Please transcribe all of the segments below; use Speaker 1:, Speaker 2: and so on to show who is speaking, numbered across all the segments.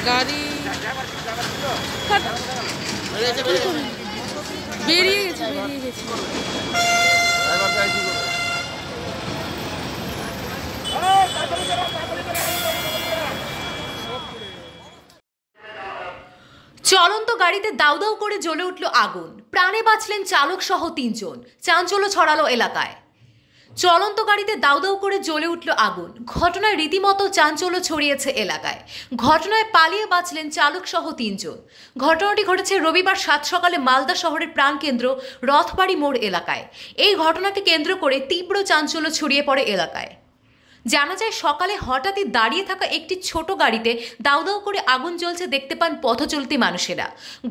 Speaker 1: গাড়ি বেরিয়ে গেছে
Speaker 2: চলন্ত গাড়িতে দাউ দাউ করে জ্বলে উঠল আগুন, প্রাণে বাঁচলেন চালক সহ ৩ জন। চাঞ্চল্য ছড়ালো এলাকায়। চলন্ত গাড়িতে দাউ দাউ করে জ্বলে উঠল আগুন, ঘটনায় রীতিমতো চাঞ্চল্য ছড়িয়েছে এলাকায়। ঘটনায় পালিয়ে বাঁচলেন চালক সহ ৩ জন। ঘটনাটি ঘটেছে রবিবার ৭ সকালে মালদা শহরের প্রাণকেন্দ্র রথবাড়ি মোড় এলাকায়। এই ঘটনাকে কেন্দ্র করে তীব্র চাঞ্চল্য ছড়িয়ে পড়ে এলাকায়। জানা যায়, সকালে হঠাৎই দাঁড়িয়ে থাকা একটি ছোট গাড়িতে দাউ দাউ করে আগুন জ্বলছে দেখতে পান পথচলতি মানুষেরা।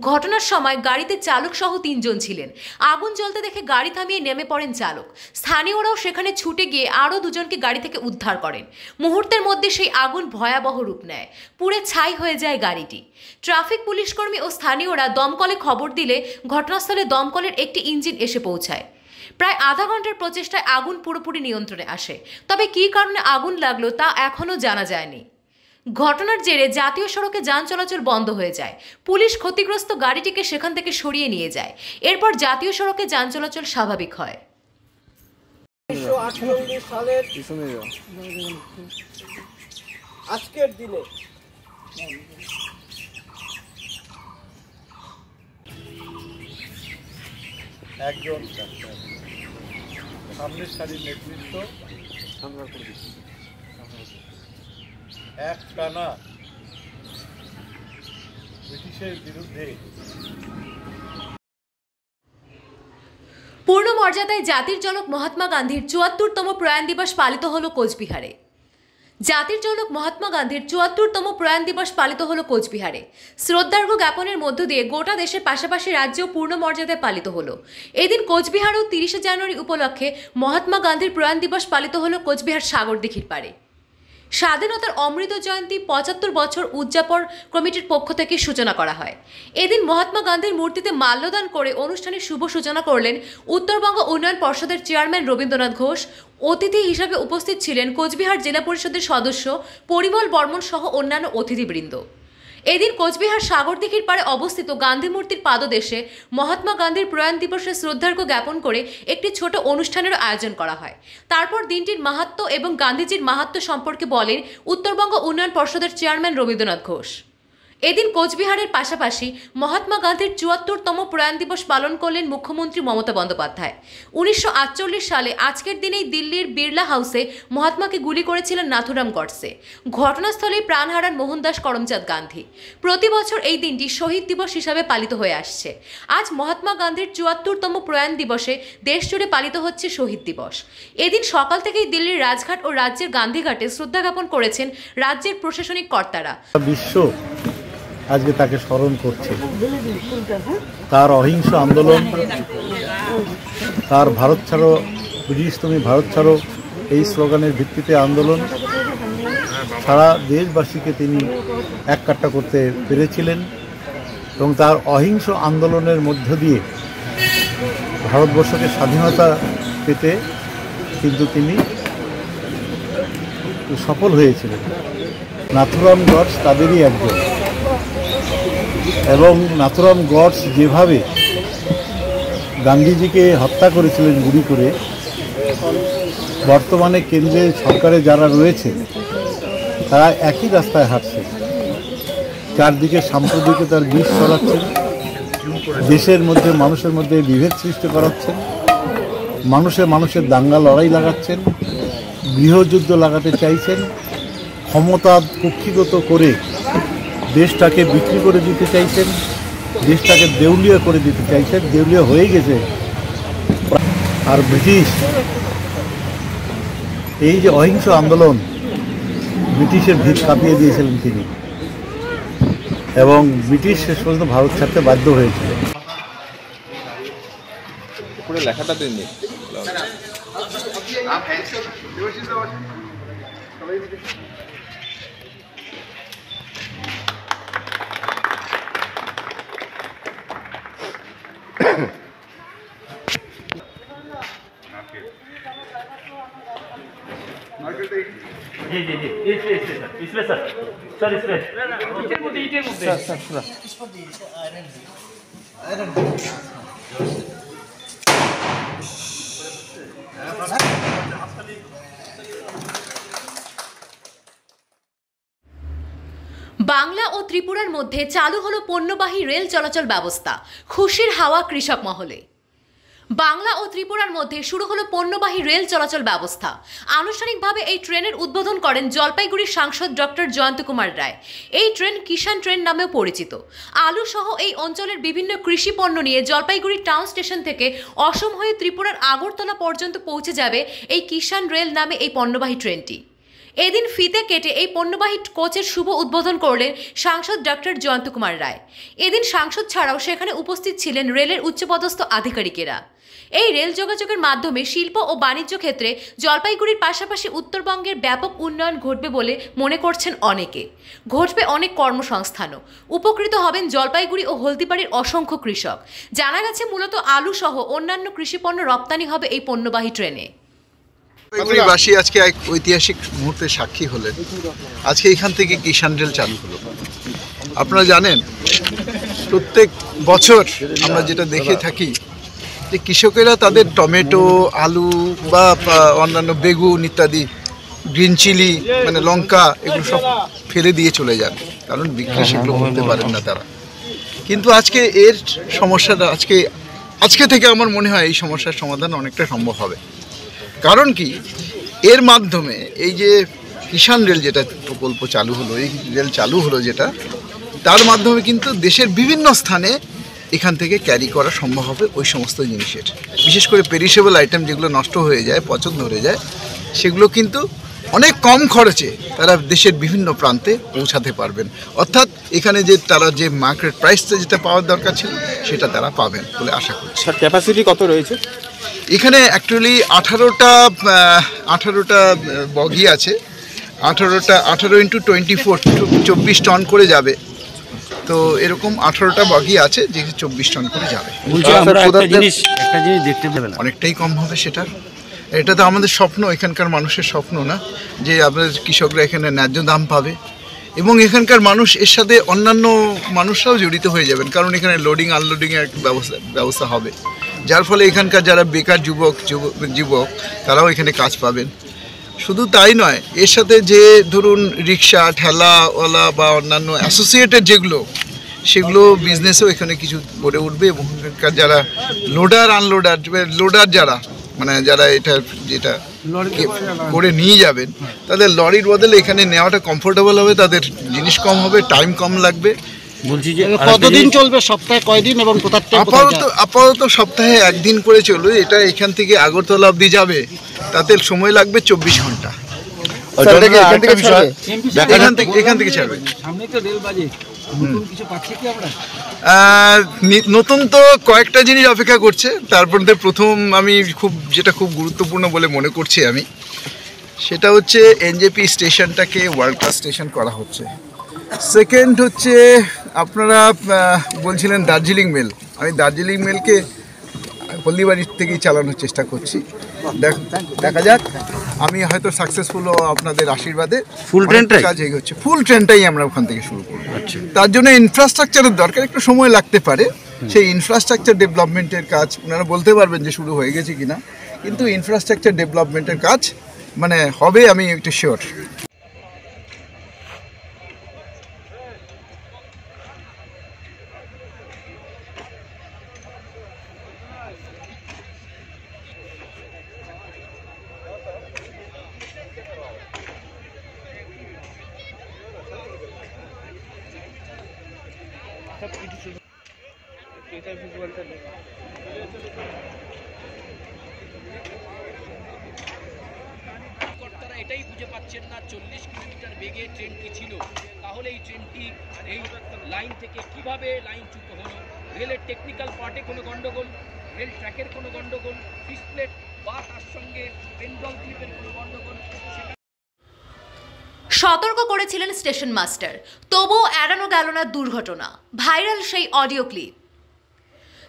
Speaker 2: ঘটনার সময় গাড়িতে চালক সহ ৩ জন ছিলেন। আগুন জ্বলতে দেখে গাড়ি থামিয়ে নেমে পড়েন চালক। স্থানীয়রাও সেখানে ছুটে গিয়ে আরও ২ জনকে গাড়ি থেকে উদ্ধার করেন। মুহূর্তের মধ্যে সেই আগুন ভয়াবহ রূপ নেয়, পুড়ে ছাই হয়ে যায় গাড়িটি। ট্রাফিক পুলিশকর্মী ও স্থানীয়রা দমকলে খবর দিলে ঘটনাস্থলে দমকলের একটি ইঞ্জিন এসে পৌঁছায়। প্রায় আধা ঘন্টার প্রচেষ্টায় আগুন পুরোপুরি নিয়ন্ত্রণে আসে, তবে কী কারণে আগুন লাগলো তা এখনও জানা যায়নি। ঘটনার জেরে জাতীয় সড়কে যান চলাচল বন্ধ হয়ে যায়। পুলিশ ক্ষতিগ্রস্ত গাড়িটিকে সেখান থেকে সরিয়ে নিয়ে যায়। এরপর জাতীয় সড়কে যান চলাচল স্বাভাবিক হয়।
Speaker 3: 1948 সালের আজকের দিনে
Speaker 4: একজন সামনের সারির নেতৃত্ব এক টানা ব্রিটিশের বিরুদ্ধে
Speaker 2: পূর্ণ মর্যাদায় জাতির জনক মহাত্মা গান্ধীর ৭৪তম প্রয়াণ দিবস পালিত হল কোচবিহারে। জাতির জনক মহাত্মা গান্ধীর ৭৪তম প্রয়াণ দিবস পালিত হল কোচবিহারে। শ্রদ্ধার্ঘ্য জ্ঞাপনের মধ্য দিয়ে গোটা দেশের পাশাপাশি রাজ্যেও পূর্ণ মর্যাদায় পালিত হলো। এদিন কোচবিহারেও ৩০শে জানুয়ারি উপলক্ষে মহাত্মা গান্ধীর প্রয়াণ দিবস পালিত হল কোচবিহার সাগরদিঘির পাড়ে। স্বাধীনতার অমৃত জয়ন্তী ৭৫ বছর উদযাপন কমিটির পক্ষ থেকে সূচনা করা হয়। এদিন মহাত্মা গান্ধীর মূর্তিতে মাল্যদান করে অনুষ্ঠানের শুভ সূচনা করলেন উত্তরবঙ্গ উন্নয়ন পর্ষদের চেয়ারম্যান রবীন্দ্রনাথ ঘোষ। অতিথি হিসাবে উপস্থিত ছিলেন কোচবিহার জেলা পরিষদের সদস্য পরিমল বর্মন সহ অন্যান্য অতিথিবৃন্দ। এদিন কোচবিহার সাগরদিঘির পাড়ে অবস্থিত গান্ধী মূর্তির পাদদেশে মহাত্মা গান্ধীর প্রয়াণ দিবসে শ্রদ্ধার্ঘ্য জ্ঞাপন করে একটি ছোট অনুষ্ঠানেরও আয়োজন করা হয়। তারপর দিনটির মাহাত্ম্য এবং গান্ধীজির মাহাত্ম্য সম্পর্কে বলেন উত্তরবঙ্গ উন্নয়ন পর্ষদের চেয়ারম্যান রবীন্দ্রনাথ ঘোষ। এদিন কোচবিহারের পাশাপাশি মহাত্মা গান্ধীর ৭৪তম প্রয়াণ দিবস পালন করলেন মুখ্যমন্ত্রী মমতা বন্দ্যোপাধ্যায়। ১৯৪৮ সালে আজকের দিনেই দিল্লির বিড়লা হাউসে মহাত্মাকে গুলি করেছিলেন নাথুরাম গডসে। ঘটনাস্থলেই প্রাণ হারান মোহনদাস করমচাঁদ গান্ধী। প্রতি বছর এই দিনটি শহীদ দিবস হিসাবে পালিত হয়ে আসছে। আজ মহাত্মা গান্ধীর ৭৪তম প্রয়াণ দিবসে দেশজুড়ে পালিত হচ্ছে শহীদ দিবস। এদিন সকাল থেকেই দিল্লির রাজঘাট ও রাজ্যের গান্ধীঘাটে শ্রদ্ধা জ্ঞাপন করেছেন রাজ্যের প্রশাসনিক কর্তারা।
Speaker 4: বিশ্ব আজকে তাকে স্মরণ করছে। তার অহিংস আন্দোলন, তার ভারত ছাড়ো, ব্রিটিশ তুমি ভারত ছাড়ো এই স্লোগানের ভিত্তিতে আন্দোলন সারা দেশবাসীকে তিনি এককাট্টা করতে পেরেছিলেন এবং তার অহিংস আন্দোলনের মধ্য দিয়ে ভারতবর্ষকে স্বাধীনতা পেতে কিন্তু তিনি সফল হয়েছিলেন। নাথুরাম গডস তাদেরই একজন এবং নাথুরাম গডস যেভাবে গান্ধীজিকে হত্যা করেছিলেন গুলি করে, বর্তমানে কেন্দ্রের সরকারে যারা রয়েছে তারা একই রাস্তায় হাঁটছে। চারদিকে সাম্প্রদায়িকতার বিষ ছড়াচ্ছেন, দেশের মধ্যে মানুষের মধ্যে বিভেদ সৃষ্টি করাচ্ছেন, মানুষের দাঙ্গা লড়াই লাগাচ্ছেন, গৃহযুদ্ধ লাগাতে চাইছেন, ক্ষমতা কুক্ষিগত করে দেশটাকে বিক্রি করে দিতে চাইছেন, দেশটাকে দেউলিয়া করে দিতে চাইছেন, দেউলিয়া হয়ে গেছে। আর ব্রিটিশ এই যে অহিংস আন্দোলন, ব্রিটিশের ভিত কাঁপিয়ে দিয়েছিলেন তিনি এবং ব্রিটিশ শেষ পর্যন্ত ভারত ছাড়তে বাধ্য হয়েছিল।
Speaker 5: লেখাটা দিন
Speaker 1: जी जी जी इसमें सर सर इसमें ईटेर मध्य
Speaker 2: বাংলা ও ত্রিপুরার মধ্যে চালু হলো পণ্যবাহী রেল চলাচল ব্যবস্থা, খুশির হাওয়া কৃষক মহলে। বাংলা ও ত্রিপুরার মধ্যে শুরু হলো পণ্যবাহী রেল চলাচল ব্যবস্থা। আনুষ্ঠানিকভাবে এই ট্রেনের উদ্বোধন করেন জলপাইগুড়ির সাংসদ ডক্টর জয়ন্ত কুমার রায়। এই ট্রেন কিষাণ ট্রেন নামেও পরিচিত। আলু সহ এই অঞ্চলের বিভিন্ন কৃষি পণ্য নিয়ে জলপাইগুড়ি টাউন স্টেশন থেকে অসম হয়ে ত্রিপুরার আগরতলা পর্যন্ত পৌঁছে যাবে এই কিষাণ রেল নামে এই পণ্যবাহী ট্রেনটি। এদিন ফিতে কেটে এই পণ্যবাহী কোচের শুভ উদ্বোধন করলেন সাংসদ ডক্টর জয়ন্ত কুমার রায়। এদিন সাংসদ ছাড়াও সেখানে উপস্থিত ছিলেন রেলের উচ্চপদস্থ আধিকারিকেরা। এই রেল যোগাযোগের মাধ্যমে শিল্প ও বাণিজ্য ক্ষেত্রে জলপাইগুড়ির পাশাপাশি উত্তরবঙ্গের ব্যাপক উন্নয়ন ঘটবে বলে মনে করছেন অনেকে। ঘটবে অনেক কর্মসংস্থানও। উপকৃত হবেন জলপাইগুড়ি ও হলদিবাড়ির অসংখ্য কৃষক। জানা গেছে মূলত আলু সহ অন্যান্য কৃষিপণ্য রপ্তানি হবে এই পণ্যবাহী ট্রেনে।
Speaker 5: জলপাইগুড়িবাসী আজকে এক ঐতিহাসিক মুহূর্তের সাক্ষী হলেন। আজকে এখান থেকে কিষাণ রেল চালু হলো। আপনারা জানেন প্রত্যেক বছর আমরা যেটা দেখে থাকি যে কৃষকেরা তাদের টমেটো, আলু বা অন্যান্য বেগুন ইত্যাদি, গ্রিন চিলি মানে লঙ্কা, এগুলো সব ফেলে দিয়ে চলে যান, কারণ বিক্রি সেগুলো করতে পারেন না তারা। কিন্তু আজকে এর সমস্যাটা আজকে থেকে আমার মনে হয় এই সমস্যার সমাধান অনেকটা সম্ভব হবে। কারণ কি, এর মাধ্যমে এই যে কিষাণ রেল যেটা প্রকল্প চালু হলো, এই রেল চালু হলো যেটা, তার মাধ্যমে কিন্তু দেশের বিভিন্ন স্থানে এখান থেকে ক্যারি করা সম্ভব হবে ওই সমস্ত জিনিসের। বিশেষ করে পেরিশেবল আইটেম যেগুলো নষ্ট হয়ে যায়, পচন ধরে যায়, সেগুলো কিন্তু অনেক কম খরচে তারা দেশের বিভিন্ন প্রান্তে পৌঁছাতে পারবেন। অর্থাৎ এখানে যে তারা যে মার্কেট প্রাইসটা যেটা পাওয়ার দরকার ছিল সেটা তারা পাবেন বলে আশা করছি।
Speaker 6: স্যার, ক্যাপাসিটি কত রয়েছে
Speaker 5: এখানে? অ্যাকচুয়ালি 18টা বগি আছে। 18 ইন্টু 24 24 টন করে যাবে। তো এরকম 18টা বগি আছে, যে 24 টন করে যাবে।
Speaker 1: একটা জিনিস দেখতে পাবেন,
Speaker 5: অনেকটাই কম হবে সেটা। এটা তো আমাদের স্বপ্ন, এখানকার মানুষের স্বপ্ন না, যে আপনাদের কৃষকরা এখানে ন্যায্য দাম পাবে এবং এখানকার মানুষ এর সাথে অন্যান্য মানুষরাও জড়িত হয়ে যাবেন, কারণ এখানে লোডিং আনলোডিংয়ের একটা ব্যবস্থা হবে, যার ফলে এখানকার যারা বেকার যুবক তারাও এখানে কাজ পাবেন। শুধু তাই নয়, এর সাথে যে ধরুন রিক্সা, ঠেলাওয়ালা বা অন্যান্য অ্যাসোসিয়েটেড সেগুলো বিজনেসও এখানে কিছু গড়ে উঠবে এবং এখানকার যারা লোডার যারা মানে যারা যেটা করে নিয়ে যাবেন, তাদের লরির বদলে এখানে নেওয়াটা কমফোর্টেবল হবে, তাদের জিনিস কম হবে, টাইম কম লাগবে।
Speaker 6: বলছি যে কতদিন চলবে, সপ্তাহে কয়দিন এবং
Speaker 5: আপাতত সপ্তাহে একদিন করে চলবে। এটা এখান থেকে আগরতলা অবধি যাবে, তাতে সময় লাগবে 24 ঘন্টা। এখান থেকে ছাড়বে। নতুন তো কয়েকটা জিনিস অপেক্ষা করছে। তারপর প্রথম আমি যেটা খুব গুরুত্বপূর্ণ বলে মনে করছি আমি, সেটা হচ্ছে এনজেপি স্টেশনটাকে ওয়ার্ল্ড ক্লাস স্টেশন করা হচ্ছে। সেকেন্ড হচ্ছে আপনারা বলছিলেন দার্জিলিং মেল। আমি দার্জিলিং মেলকে হলদিবাড়ির থেকেই চালানোর চেষ্টা করছি। দেখা যাক, আমি হয়তো সাকসেসফুল আপনাদের আশীর্বাদে
Speaker 6: ফুল ট্রেনটাই
Speaker 5: কাজ এগোচ্ছে। ফুল ট্রেনটাই আমরা ওখান থেকে শুরু করব। তার জন্য ইনফ্রাস্ট্রাকচারের দরকার, একটু সময় লাগতে পারে। সেই ইনফ্রাস্ট্রাকচার ডেভেলপমেন্টের কাজ ওনারা বলতে পারবেন যে শুরু হয়ে গেছে কিনা, কিন্তু ইনফ্রাস্ট্রাকচার ডেভেলপমেন্টের কাজ মানে হবে, আমি একটু শিওর।
Speaker 7: এটাই বুঝে পাচ্ছেন না 40 কিলোমিটার বেগে ট্রেনটি ছিল, তাহলে এই ট্রেনটি এই লাইন থেকে কিভাবে লাইনচ্যুত হলো। রেলের টেকনিক্যাল পার্টে কোনো গন্ডগোল, রেল ট্র্যাকের কোনো গন্ডগোল, ফিস প্লেট বা তার সঙ্গে পেন্ডল ক্লিপের কোনো গন্ডগোল।
Speaker 2: সতর্ক করেছিলেন স্টেশন মাস্টার, তবুও এড়ানো গেল না দুর্ঘটনা। ভাইরাল সেই অডিও ক্লিপ।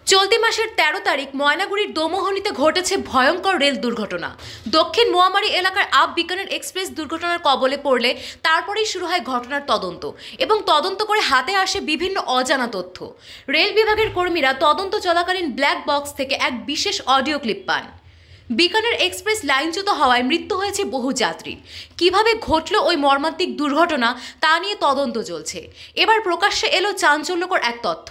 Speaker 2: চলতি মাসের ১৩ তারিখ ময়নাগুড়ির দোমোহনীতে ঘটেছে ভয়ঙ্কর রেল দুর্ঘটনা। দক্ষিণ মোয়ামারি এলাকার আপ বিকানের এক্সপ্রেস দুর্ঘটনার কবলে পড়লে তারপরেই শুরু হয় ঘটনার তদন্ত এবং তদন্ত করে হাতে আসে বিভিন্ন অজানা তথ্য। রেল বিভাগের কর্মীরা তদন্ত চলাকালীন ব্ল্যাক বক্স থেকে এক বিশেষ অডিও ক্লিপ পান। বিকানের এক্সপ্রেস লাইনচ্যুত হওয়ায় মৃত্যু হয়েছে বহু যাত্রীর। কিভাবে ঘটল ওই মর্মান্তিক দুর্ঘটনা তা নিয়ে তদন্ত চলছে। এবার প্রকাশ্যে এলো চাঞ্চল্যকর এক তথ্য।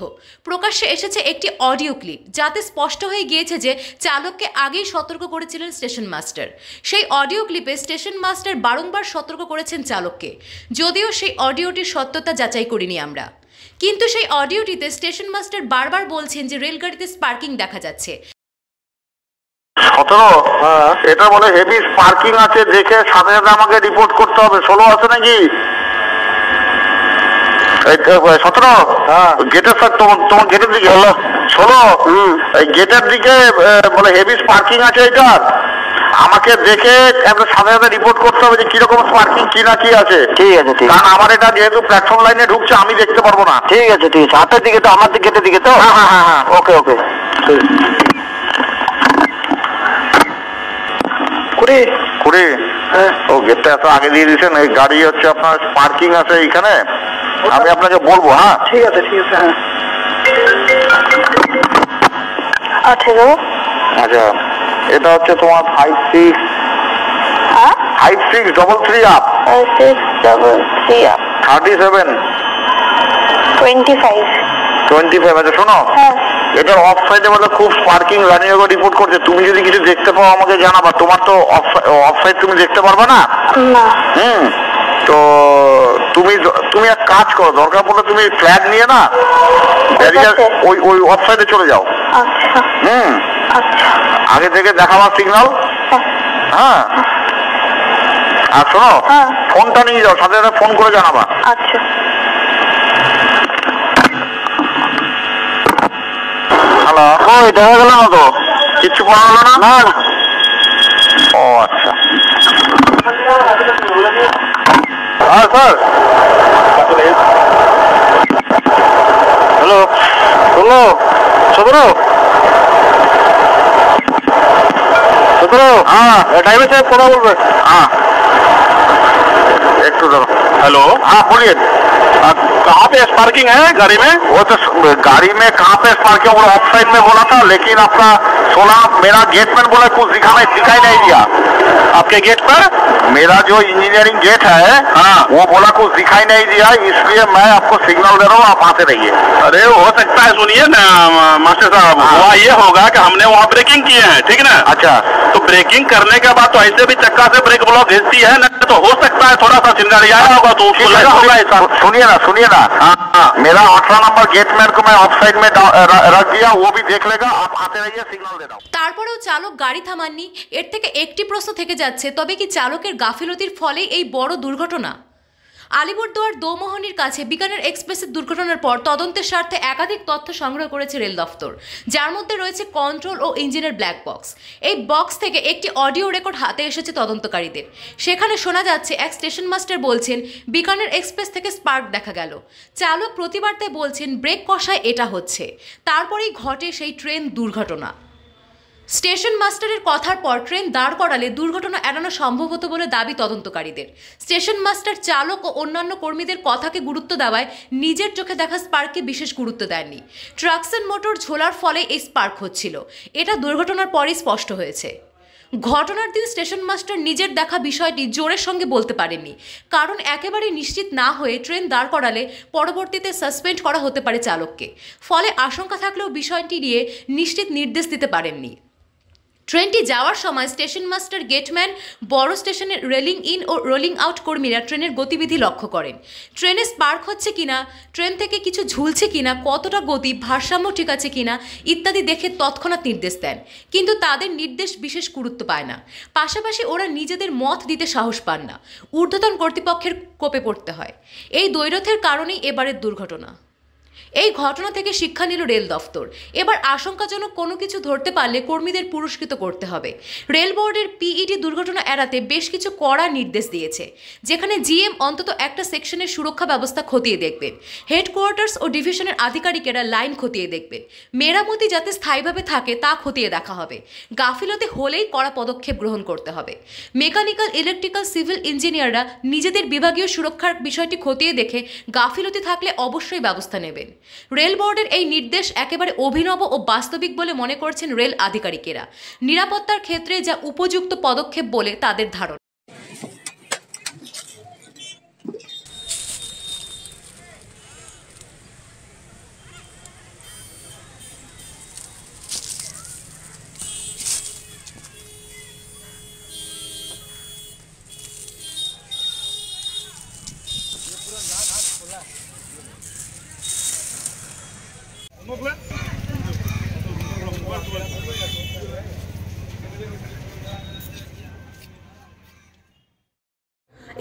Speaker 2: প্রকাশ্যে এসেছে একটি অডিও ক্লিপ, যাতে স্পষ্ট হয়ে গিয়েছে যে চালককে আগেই সতর্ক করেছিলেন স্টেশন মাস্টার। সেই অডিও ক্লিপে স্টেশন মাস্টার বারংবার সতর্ক করেছেন চালককে। যদিও সেই অডিওটির সত্যতা যাচাই করিনি আমরা, কিন্তু সেই অডিওটিতে স্টেশন মাস্টার বারবার বলছেন যে রেলগাড়িতে স্পার্কিং দেখা যাচ্ছে।
Speaker 8: 17 এটা বলে হেভি স্পার্কিং আছে, দেখে সাথে সাথে আমাকে রিপোর্ট করতে হবে। 16 আছে নাকি? 17 গেটের স্যার, তোমার গেটের দিকে 16 এই গেটের দিকে বলে হেভি স্পার্কিং আছে এটার, আমাকে দেখে একটা সাথে সাথে রিপোর্ট করতে হবে যে কিরকম স্পার্কিং কি না কি আছে। ঠিক আছে, ঠিক, কারণ আমার এটা যেহেতু প্ল্যাটফর্ম লাইনে ঢুকছে আমি দেখতে পারবো না। ঠিক আছে, ঠিক আছে। হাতের দিকে তো, আমার গেটের দিকে তো? হ্যাঁ হ্যাঁ হ্যাঁ, ওকে ওকে। কুড়ি ও গেটটা এত আগে দিয়ে দিয়েছেন। এই গাড়ি হচ্ছে আপনার পার্কিং আছে এইখানে, আমি আপনাকে বলবো। হ্যাঁ ঠিক আছে, ঠিক আছে। হ্যাঁ আচ্ছা, এটা হচ্ছে তোমার 5633 আপ 37 25। আচ্ছা শোনো, এটার অফ সাইডে বলে খুব স্পার্কিং রানিং রিপোর্ট করছে। তুমি যদি কিছু দেখতে পাও আমাকে জানাবা। তোমার তো অফ সাইড তুমি দেখতে পারবে না। তো তুমি এক কাজ করো, দরকার পড়লে তুমি ফ্ল্যাগ নিয়ে না ওই অফ সাইডে চলে যাও। আগে থেকে দেখাবা সিগন্যাল। হ্যাঁ, আর শোনো, ফোনটা নিয়ে যাও, সাথে সাথে ফোন করে জানাবা। আচ্ছা। হ্যালো, ওই দেখা গেল না তো? কিচ্ছু পাওয়া গেল না? না। ও আচ্ছা। হ্যাঁ স্যার, হ্যালো, 17 हाँ ड्राइवर साहब थोड़ा बोल रहे। हाँ एक तो हेलो। हाँ बोलिए, कहाँ पे स्पार्किंग है गाड़ी में? वो तो गाड़ी में कहाँ पे स्पार्किंग वो ऑफ साइड में बोला था, लेकिन आपका 16 मेरा गेटमैन बोला कुछ दिखाई नहीं दिया। आपके गेट पर मेरा जो इंजीनियरिंग गेट है, हाँ वो बोला कुछ दिखाई नहीं दिया, इसलिए मैं आपको सिग्नल दे रहा हूँ, आप आते रहिए। अरे हो सकता है, सुनिए ना मास्टर साहब, वहाँ ये होगा कि हमने वहाँ ब्रेकिंग किए हैं, ठीक ना? अच्छा, तो ब्रेकिंग करने के बाद तो ऐसे भी चक्का से ब्रेक ब्लॉक भेजती है ना, तो हो सकता है थोड़ा सा चिंगारी आया होगा तो उसको लगा होगा। सुनिए ना, हाँ मेरा 18 नंबर गेटमैन को मैं ऑफ साइड में रख दिया, वो भी देख लेगा, आप आते रहिए, सिग्नल दे रहा हूँ।
Speaker 2: তারপরেও চালক গাড়ি থামাননি। এর থেকে একটি প্রশ্ন থেকে যাচ্ছে, তবে কি চালকের গাফিলতির ফলে এই বড় দুর্ঘটনা? আলিপুরদুয়ার দোমোহনীর কাছে বিকানের এক্সপ্রেসের দুর্ঘটনার পর তদন্তের স্বার্থে একাধিক তথ্য সংগ্রহ করেছে রেল দফতর, যার মধ্যে রয়েছে কন্ট্রোল ও ইঞ্জিনের ব্ল্যাক বক্স। এই বক্স থেকে একটি অডিও রেকর্ড হাতে এসেছে তদন্তকারীদের। সেখানে শোনা যাচ্ছে এক স্টেশন মাস্টার বলছেন বিকানের এক্সপ্রেস থেকে স্পার্ক দেখা গেল। চালক প্রতিবার্তায় বলছেন ব্রেক কষায় এটা হচ্ছে। তারপরেই ঘটে সেই ট্রেন দুর্ঘটনা। স্টেশন মাস্টারের কথার পর ট্রেন দাঁড় করালে দুর্ঘটনা এড়ানো সম্ভব হতো বলে দাবি তদন্তকারীদের। স্টেশন মাস্টার চালক ও অন্যান্য কর্মীদের কথাকে গুরুত্ব দেওয়ায় নিজের চোখে দেখা স্পার্ককে বিশেষ গুরুত্ব দেননি। ট্রাকশন মোটর ঝোলার ফলে এই স্পার্ক হচ্ছিল, এটা দুর্ঘটনার পরই স্পষ্ট হয়েছে। ঘটনার দিন স্টেশন মাস্টার নিজের দেখা বিষয়টি জোরের সঙ্গে বলতে পারেননি, কারণ একেবারে নিশ্চিত না হয়ে ট্রেন দাঁড় করালে পরবর্তীতে সাসপেন্ড করা হতে পারে চালককে। ফলে আশঙ্কা থাকলেও বিষয়টি নিয়ে নিশ্চিত নির্দেশ দিতে পারেননি। ট্রেনটি যাওয়ার সময় স্টেশন মাস্টার, গেটম্যান, বড় স্টেশনের রেলিং ইন ও রোলিং আউট কর্মীরা ট্রেনের গতিবিধি লক্ষ্য করেন। ট্রেনে স্পার্ক হচ্ছে কিনা, ট্রেন থেকে কিছু ঝুলছে কিনা, কতটা গতি, ভারসাম্য ঠিক আছে কিনা ইত্যাদি দেখে তৎক্ষণাৎ নির্দেশ দেন, কিন্তু তাদের নির্দেশ বিশেষ গুরুত্ব পায় না। পাশাপাশি ওরা নিজেদের মত দিতে সাহস পান না, ঊর্ধ্বতন কর্তৃপক্ষের কোপে পড়তে হয়। এই দ্বৈরথের কারণেই এবারের দুর্ঘটনা। এই ঘটনা থেকে শিক্ষা নিল রেল দফতর। এবার আশঙ্কাজনক কোনো কিছু ধরতে পারলে কর্মীদের পুরস্কৃত করতে হবে। রেল বোর্ডের পিইটি দুর্ঘটনা এড়াতে বেশ কিছু কড়া নির্দেশ দিয়েছে, যেখানে জিএম অন্তত একটা সেকশনের সুরক্ষা ব্যবস্থা খতিয়ে দেখবেন। হেডকোয়ার্টার্স ও ডিভিশনের আধিকারিকেরা লাইন খতিয়ে দেখবেন। মেরামতি যাতে স্থায়ীভাবে থাকে তা খতিয়ে দেখা হবে। গাফিলতি হলেই কড়া পদক্ষেপ গ্রহণ করতে হবে। মেকানিক্যাল, ইলেকট্রিক্যাল, সিভিল ইঞ্জিনিয়াররা নিজেদের বিভাগীয় সুরক্ষার বিষয়টি খতিয়ে দেখে গাফিলতি থাকলে অবশ্যই ব্যবস্থা নেবেন। রেল বোর্ডের এই নির্দেশ একেবারে অভিনব ও বাস্তবিক বলে মনে করছেন রেল আধিকারিকেরা। নিরাপত্তার ক্ষেত্রে যা উপযুক্ত পদক্ষেপ বলে তাদের ধারণা।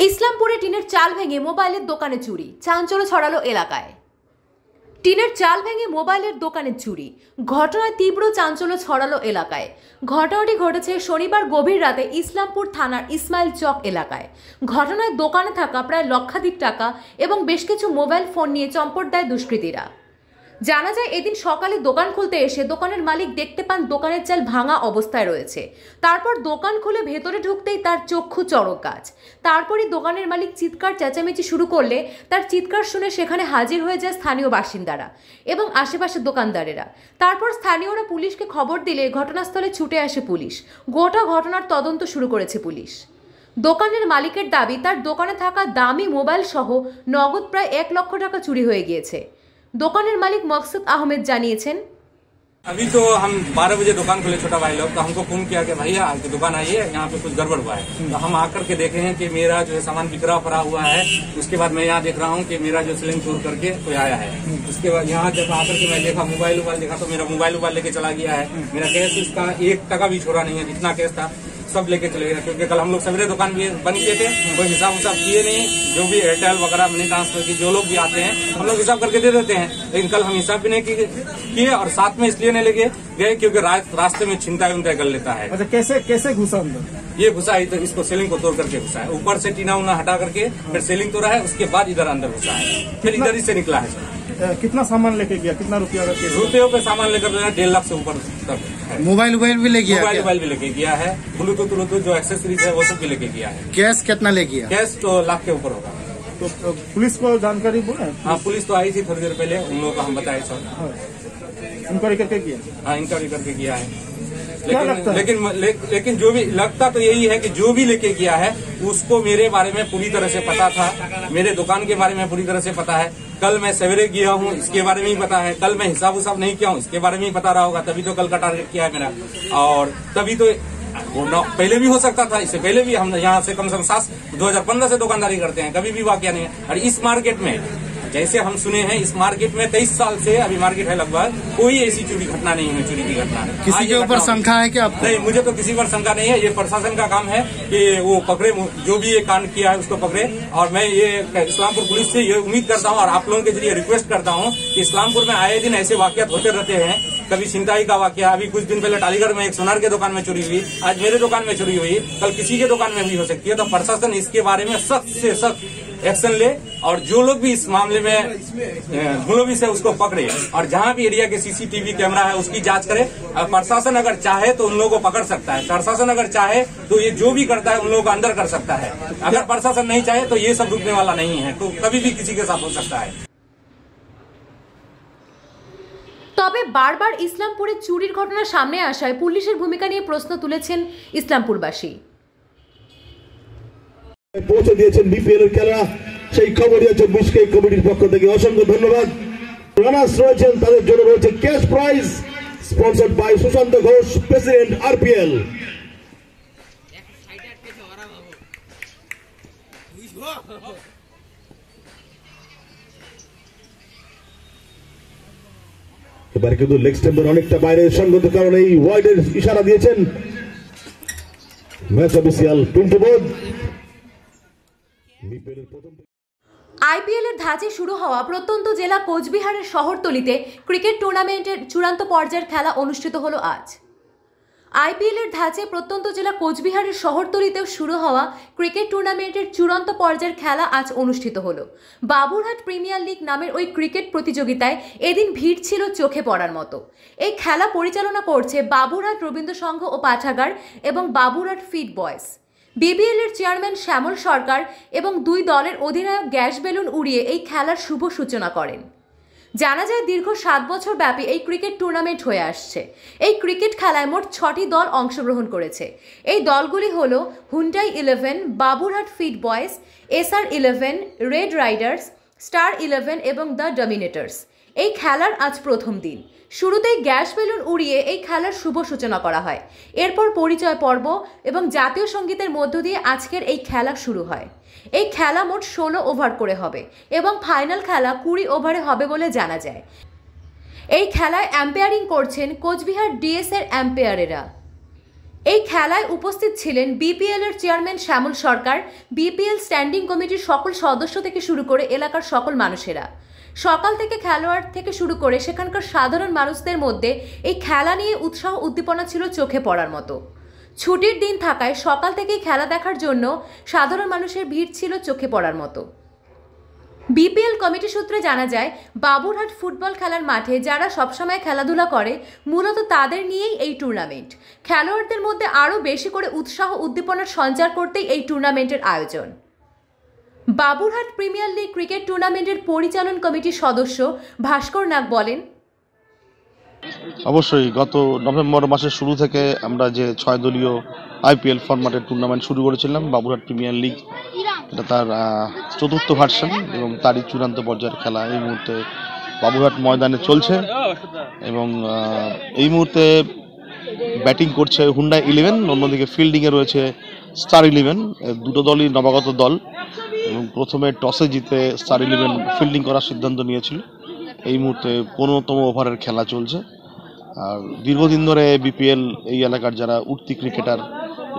Speaker 2: ইসলামপুরে টিনের চাল ভেঙে মোবাইলের দোকানে চুরি, চাঞ্চল্য ছড়ালো এলাকায়। টিনের চাল ভেঙে মোবাইলের দোকানে চুরি ঘটনায় তীব্র চাঞ্চল্য ছড়ালো এলাকায়। ঘটনাটি ঘটেছে শনিবার গভীর রাতে ইসলামপুর থানার ইসমাইল চক এলাকায়। ঘটনায় দোকানে থাকা প্রায় লক্ষাধিক টাকা এবং বেশ কিছু মোবাইল ফোন নিয়ে চম্পট দেয় দুষ্কৃতীরা। জানা যায় এদিন সকালে দোকান খুলতে এসে দোকানের মালিক দেখতে পান দোকানের চাল ভাঙা অবস্থায় রয়েছে। তারপর দোকান খুলে ভেতরে ঢুকতেই তার চক্ষু চড়ক গাছ। তারপরই দোকানের মালিক চিৎকার চেঁচামেচি শুরু করলে তার চিৎকার শুনে সেখানে হাজির হয়ে যায় স্থানীয় বাসিন্দারা এবং আশেপাশের দোকানদারেরা। তারপর স্থানীয়রা পুলিশকে খবর দিলে ঘটনাস্থলে ছুটে আসে পুলিশ। গোটা ঘটনার তদন্ত শুরু করেছে পুলিশ। দোকানের মালিকের দাবি তার দোকানে থাকা দামি মোবাইল সহ নগদ প্রায় 1 লক্ষ টাকা চুরি হয়ে গিয়েছে। দোকানের मालिक मकसूद अहमद जानिয়েছেন,
Speaker 9: अभी तो हम 12 बजे दुकान खोले छोटा भाई लोग, तो हमको फोन किया कि भैया आज दुकान आइए, यहाँ पे कुछ गड़बड़ हुआ है। तो हम आकर के देखे हैं कि मेरा जो है सामान बिखरा पड़ा हुआ है। उसके बाद मैं यहाँ देख रहा हूँ कि मेरा जो सिलिंग चोर करके कोई आया है। उसके बाद यहाँ जब आकर के मैं देखा मोबाइल देखा तो मेरा मोबाइल लेके चला गया है। मेरा कैश उसका 1 टका भी छोड़ा नहीं है, जितना कैश था सब लेके चले गए। क्योंकि कल हम लोग सवेरे दुकान भी बंद किए थे, कोई हिसाब उसाब किए नहीं। जो भी एयरटेल वगैरह मनी ट्रांसफर की जो लोग भी आते हैं हम लोग हिसाब करके दे देते हैं, लेकिन कल हम हिसाब भी नहीं किए और साथ में इसलिए नहीं लेके गए क्योंकि रास्ते में छिनताई उनताई कर लेता है।
Speaker 6: अच्छा, कैसे घुसा अंदर?
Speaker 9: ये घुसा है तो इसको सेलिंग को तोड़ करके घुसा है। ऊपर से टीना उना हटा करके फिर सेलिंग तोड़ा है, उसके बाद इधर अंदर घुसा है, फिर इधर ही से निकला है।
Speaker 6: कितना सामान लेके गया? कितना रुपया?
Speaker 9: रुपयों पे सामान लेकर 1.5 लाख से ऊपर तक।
Speaker 6: मोबाइल भी ले गया?
Speaker 9: मोबाइल भी लेके गया है, ब्लूटूथ जो एक्सेसरीज है वो सब भी लेके गया है।
Speaker 6: कैश कितना ले गया?
Speaker 9: कैश तो लाख के ऊपर होगा।
Speaker 6: तो पुलिस को जानकारी बोला?
Speaker 9: हाँ, पुलिस तो आई थी थोड़ी देर पहले, उन लोगों को हम बताए सब।
Speaker 6: इंक्वायरी करके किया?
Speaker 9: हाँ, इंक्वायरी करके किया है। लेकिन जो भी लगता तो यही है कि जो भी लेके गया है उसको मेरे बारे में पूरी तरह से पता था, मेरे दुकान के बारे में पूरी तरह से पता है। कल मैं सवेरे गया हूँ, इसके बारे में ही पता है। कल मैं हिसाब उसाब नहीं किया हूँ, इसके बारे में ही पता रहा होगा, तभी तो कल का टारगेट किया है मेरा। और तभी तो पहले भी हो सकता था, इससे पहले भी हम यहाँ से कम से कम 2015 से दुकानदारी करते हैं, कभी भी वाकया नहीं है। और इस मार्केट में जैसे हम सुने हैं, इस मार्केट में 23 साल से अभी मार्केट है लगभग, कोई ऐसी चोरी घटना नहीं है, चोरी की घटना।
Speaker 6: किसी के ऊपर शंका है क्या आपको?
Speaker 9: नहीं, मुझे तो किसी पर शंका नहीं है। ये प्रशासन का काम है कि वो पकड़े, जो भी ये कांड किया है उसको पकड़े। और मैं ये इस्लामपुर पुलिस से ये उम्मीद करता हूँ और आप लोगों के जरिए रिक्वेस्ट करता हूँ कि इस्लामपुर में आए दिन ऐसे वाकयात होते रहते हैं। कभी छिनताई का वाकया, अभी कुछ दिन पहले टालीगढ़ में एक सोनार के दुकान में चोरी हुई, आज मेरे दुकान में चोरी हुई, कल किसी के दुकान में भी हो सकती है। तो प्रशासन इसके बारे में सख्त से सख्त एक्शन ले और जो लोग भी इस मामले में मुलविस से उसको पकड़े और जहां भी एरिया के सीसीटीवी कैमरा है उसकी जांच करे। प्रशासन अगर चाहे तो उन लोगों को पकड़ सकता है, प्रशासन अगर चाहे तो ये जो भी करता है उन लोगों को अंदर कर सकता है। अगर प्रशासन नहीं चाहे तो ये सब रुकने वाला नहीं है, तो कभी भी किसी के साथ हो सकता है।
Speaker 2: তবে বারবার ইসলামপুরে চুরির ঘটনা সামনে আসায় পুলিশের ভূমিকা নিয়ে প্রশ্ন তুলেছেন ইসলামপুরবাসী।
Speaker 10: পৌঁছে দিয়েছেন বিপিএল এর খেলা, সেই খবর 24 কমিটির পক্ষ থেকে অসংখ্য ধন্যবাদ। রানার্স রয়েছেন, তাদের জন্য রয়েছে cash prize, sponsored by Sushanta Ghosh, president RPL. এবার কিন্তু লেগ স্টেম্পের অনেকটা বাইরে, সঙ্গত কারণে এই ওয়াইডের ইশারা দিয়েছেন ম্যাচ অফিসিয়াল পিন্টু বোধ।
Speaker 2: আইপিএল এর ধাঁচে শুরু হওয়া প্রত্যন্ত জেলা কোচবিহারের শহরতলিতে ক্রিকেট টুর্নামেন্টের চূড়ান্ত পর্যায়ের খেলা অনুষ্ঠিত হলো আজ। আইপিএল এর ধাঁচে প্রত্যন্ত জেলা কোচবিহারের শহরতলিতেও শুরু হওয়া ক্রিকেট টুর্নামেন্টের চূড়ান্ত পর্যায়ের খেলা আজ অনুষ্ঠিত হলো। বাবুরহাট প্রিমিয়ার লিগ নামের ওই ক্রিকেট প্রতিযোগিতায় এদিন ভিড় ছিল চোখে পড়ার মতো। এই খেলা পরিচালনা করছে বাবুরহাট রবীন্দ্র সংঘ ও পাঠাগার এবং বাবুরহাট ফিড বয়েজ। বিপিএল এর চেয়ারম্যান শ্যামল সরকার এবং দুই দলের অধিনায়ক গ্যাস বেলুন উড়িয়ে এই খেলার শুভ সূচনা করেন। জানা যায় দীর্ঘ 7 বছর ব্যাপী এই ক্রিকেট টুর্নামেন্ট হয়ে আসছে। এই ক্রিকেট খেলায় মোট 6টি দল অংশগ্রহণ করেছে। এই দলগুলি হল Hyundai 11, Baburhat feed boys, SR 11, red Riders, star 11 এবং দ্য ডমিনেটর্স। এই খেলার আজ প্রথম দিন। শুরুতেই গ্যাস বেলুন উড়িয়ে এই খেলার শুভ সূচনা করা হয়। এরপর পরিচয় পর্ব এবং জাতীয় সঙ্গীতের মধ্য দিয়ে আজকের এই খেলা শুরু হয়। এই খেলা মোট 16 ওভার করে হবে এবং ফাইনাল খেলা 20 ওভারে হবে বলে জানা যায়। এই খেলায় অ্যাম্পায়ারিং করছেন কোচবিহার ডিএস এর অ্যাম্পায়ারেরা। এই খেলায় উপস্থিত ছিলেন বিপিএল এর চেয়ারম্যান শ্যামল সরকার, বিপিএল স্ট্যান্ডিং কমিটির সকল সদস্য থেকে শুরু করে এলাকার সকল মানুষেরা। সকাল থেকে খেলোয়াড় থেকে শুরু করে সেখানকার সাধারণ মানুষদের মধ্যে এই খেলা নিয়ে উৎসাহ উদ্দীপনা ছিল চোখে পড়ার মতো। ছুটির দিন থাকায় সকাল থেকেই খেলা দেখার জন্য সাধারণ মানুষের ভিড় ছিল চোখে পড়ার মতো। বিপিএল কমিটি সূত্রে জানা যায় বাবুরহাট ফুটবল খেলার মাঠে যারা সবসময় খেলাধুলা করে মূলত তাদের নিয়েই এই টুর্নামেন্ট। খেলোয়াড়দের মধ্যে আরও বেশি করে উৎসাহ উদ্দীপনার সঞ্চার করতেই এই টুর্নামেন্টের আয়োজন। বাবুরহাট প্রিমিয়ার লিগ ক্রিকেট টুর্নামেন্টের পরিচালন কমিটির সদস্য ভাস্কর নাগ বলেন,
Speaker 11: অবশ্যই গত নভেম্বর মাসের শুরু থেকে আমরা যে 6 দলীয় আইপিএল ফরম্যাটের টুর্নামেন্ট শুরু করেছিলাম বাবুরহাট প্রিমিয়ার লিগ, এটা তার 4র্থ ভার্সন এবং তারই চূড়ান্ত পর্যায়ের খেলা এই মুহূর্তে বাবুরহাট ময়দানে চলছে। এবং এই মুহূর্তে ব্যাটিং করছে হুন্ডাই 11, অন্যদিকে ফিল্ডিংয়ে রয়েছে স্টার 11। দুটো দলই নবাগত দল এবং প্রথমে টসে জিতে স্টার 11 ফিল্ডিং করার সিদ্ধান্ত নিয়েছিল। এই মুহূর্তে 15তম ওভারের খেলা চলছে। আর দীর্ঘদিন ধরে বিপিএল এই এলাকার যারা উঠতি ক্রিকেটার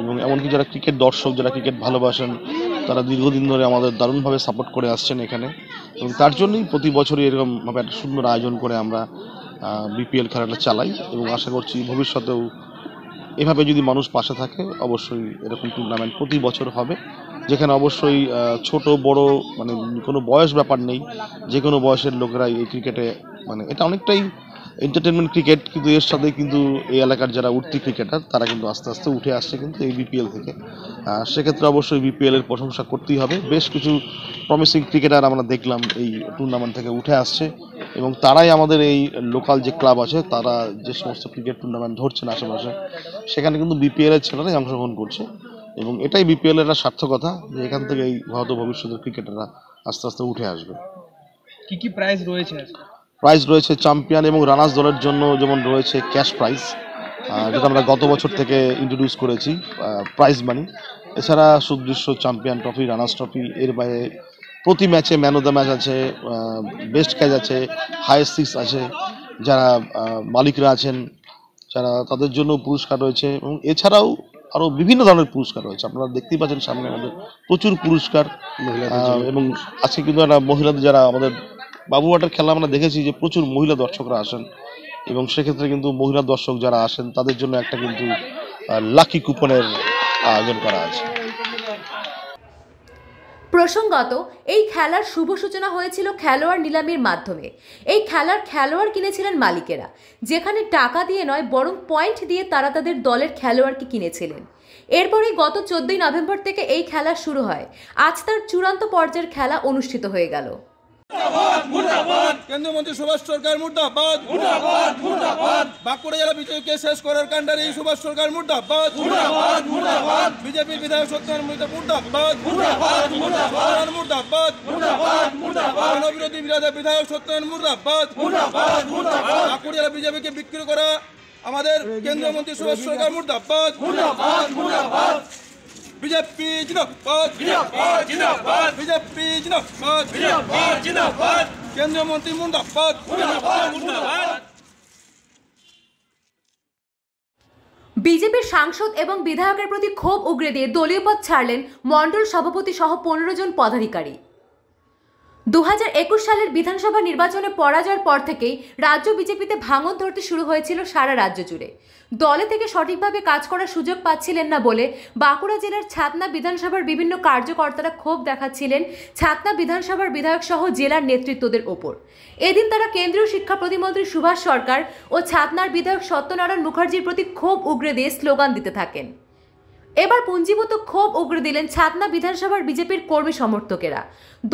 Speaker 11: এবং এমনকি যারা ক্রিকেট দর্শক, যারা ক্রিকেট ভালোবাসেন, তারা দীর্ঘদিন ধরে আমাদের দারুণভাবে সাপোর্ট করে আসছেন এখানে। এবং তার জন্যই প্রতি বছরই এরকমভাবে একটা সুন্দর আয়োজন করে আমরা বিপিএল খেলাটা চালাই এবং আশা করছি ভবিষ্যতেও এভাবে যদি মানুষ পাশে থাকে অবশ্যই এরকম টুর্নামেন্ট প্রতি বছর হবে, যেখানে অবশ্যই ছোট বড় মানে কোনো বয়স ব্যাপার নেই, যে কোনো বয়সের লোকেরা এই ক্রিকেটে মানে এটা অনেকটাই এন্টারটেনমেন্ট ক্রিকেট, কিন্তু এর সাথে কিন্তু এই এলাকার যারা উঠতি ক্রিকেটার তারা কিন্তু আস্তে আস্তে উঠে আসছে কিন্তু এই বিপিএল থেকে। সেক্ষেত্রে অবশ্যই বিপিএল এর প্রশংসা করতেই হবে। বেশ কিছু প্রমিসিং ক্রিকেটার আমরা দেখলাম এই টুর্নামেন্ট থেকে উঠে আসছে এবং তারাই আমাদের এই লোকাল যে ক্লাব আছে তারা যে সমস্ত ক্রিকেট টুর্নামেন্ট ধরছেন আশেপাশে, সেখানে কিন্তু বিপিএল এর ছেলেরাই অংশগ্রহণ করছে এবং এটাই বিপিএল এর সার্থকতা যে এখান থেকে এই হয়তো ভবিষ্যতের ক্রিকেটাররা আস্তে আস্তে উঠে আসবে।
Speaker 12: কি কি প্রাইজ রয়েছে?
Speaker 11: প্রাইজ রয়েছে চ্যাম্পিয়ন এবং রানার্স দলের জন্য যেমন রয়েছে ক্যাশ প্রাইজ, যেটা আমরা গত বছর থেকে ইন্ট্রোডিউস করেছি, প্রাইজ মানি। এছাড়া সুদৃশ্য চ্যাম্পিয়ন ট্রফি, রানার্স ট্রফি, এর বাইরে প্রতি ম্যাচে ম্যান অফ দ্য ম্যাচ আছে, বেস্ট ক্যাচ আছে, হাইয়েস্ট সিক্স আছে, যারা মালিকরা আছেন যারা তাদের জন্য পুরস্কার রয়েছে এবং এছাড়াও আরও বিভিন্ন ধরনের পুরস্কার রয়েছে। আপনারা দেখতেই পাচ্ছেন সামনে আমাদের প্রচুর পুরস্কার। এবং আজকে কিন্তু একটা মহিলাদের যারা আমাদের বাবুরহাটের খেলা আমরা দেখেছি যে প্রচুর মহিলা দর্শকরা আসেন এবং সেক্ষেত্রে কিন্তু মহিলা দর্শক যারা আসেন তাদের জন্য একটা কিন্তু লাকি কুপনের আয়োজন করা আছে।
Speaker 2: প্রসঙ্গত এই খেলার শুভ সূচনা হয়েছিল খেলোয়াড় নিলামির মাধ্যমে। এই খেলার খেলোয়াড় কিনেছিলেন মালিকেরা, যেখানে টাকা দিয়ে নয় বরং পয়েন্ট দিয়ে তারা তাদের দলের খেলোয়াড়কে কিনেছিলেন। এরপরেই গত 14ই নভেম্বর থেকে এই খেলা শুরু হয়। আজ তার চূড়ান্ত পর্যায়ের খেলা অনুষ্ঠিত হয়ে গেল।
Speaker 13: কেন্দ্রীয় মন্ত্রী সুভাষ সরকার মুর্দাবাদ, মুর্দাবাদ, মুর্দাবাদ। বাঁকুড়া জেলা বিজেপিকে শেষ করার কাণ্ডারি সুভাষ সরকার মুর্দাবাদ, মুর্দাবাদ, মুর্দাবাদ। বিজেপির বিধায়ক সত্যেন্দ্র মুর্দাবাদ, মুর্দাবাদ, মুর্দাবাদ, মুর্দাবাদ, মুর্দাবাদ, মুর্দাবাদ। জনবিরোধী বিধায়ক সত্যেন্দ্র মুর্দাবাদ, মুর্দাবাদ, মুর্দাবাদ। বাঁকুড়া জেলা বিজেপিকে বিক্রি করা আমাদের কেন্দ্রীয় মন্ত্রী সুভাষ সরকার মুর্দাবাদ, মুর্দাবাদ, মুর্দাবাদ। বিজেপি জিন্দাবাদ, জিন্দাবাদ, জিন্দাবাদ। বিজেপি জিন্দাবাদ, জিন্দাবাদ, জিন্দাবাদ। কেন্দ্রীয় মন্ত্রী মুর্দাবাদ, মুর্দাবাদ, মুর্দাবাদ।
Speaker 2: বিজেপির সাংসদ এবং বিধায়কের প্রতি ক্ষোভ উগরে দিয়ে দলীয় পদ ছাড়লেন মণ্ডল সভাপতি সহ 15 জন পদাধিকারী। 2021 সালের বিধানসভা নির্বাচনে পরাজয়ের পর থেকেই রাজ্য বিজেপিতে ভাঙন ধরতে শুরু হয়েছিল সারা রাজ্য জুড়ে। দলে থেকে সঠিকভাবে কাজ করার সুযোগ পাচ্ছিলেন না বলে বাঁকুড়া জেলার ছাতনা বিধানসভার বিভিন্ন কার্যকর্তারা ক্ষোভ দেখাচ্ছিলেন ছাতনা বিধানসভার বিধায়ক সহ জেলার নেতৃত্বদের ওপর। এদিন তারা কেন্দ্রীয় শিক্ষা প্রতিমন্ত্রী সুভাষ সরকার ও ছাতনার বিধায়ক সত্যনারায়ণ মুখার্জির প্রতি ক্ষোভ উগরে দিয়ে স্লোগান দিতে থাকেন। এবার পুঞ্জীভূত ক্ষোভ উগরে দিলেন ছাতনা বিধানসভার বিজেপির কর্মী সমর্থকেরা।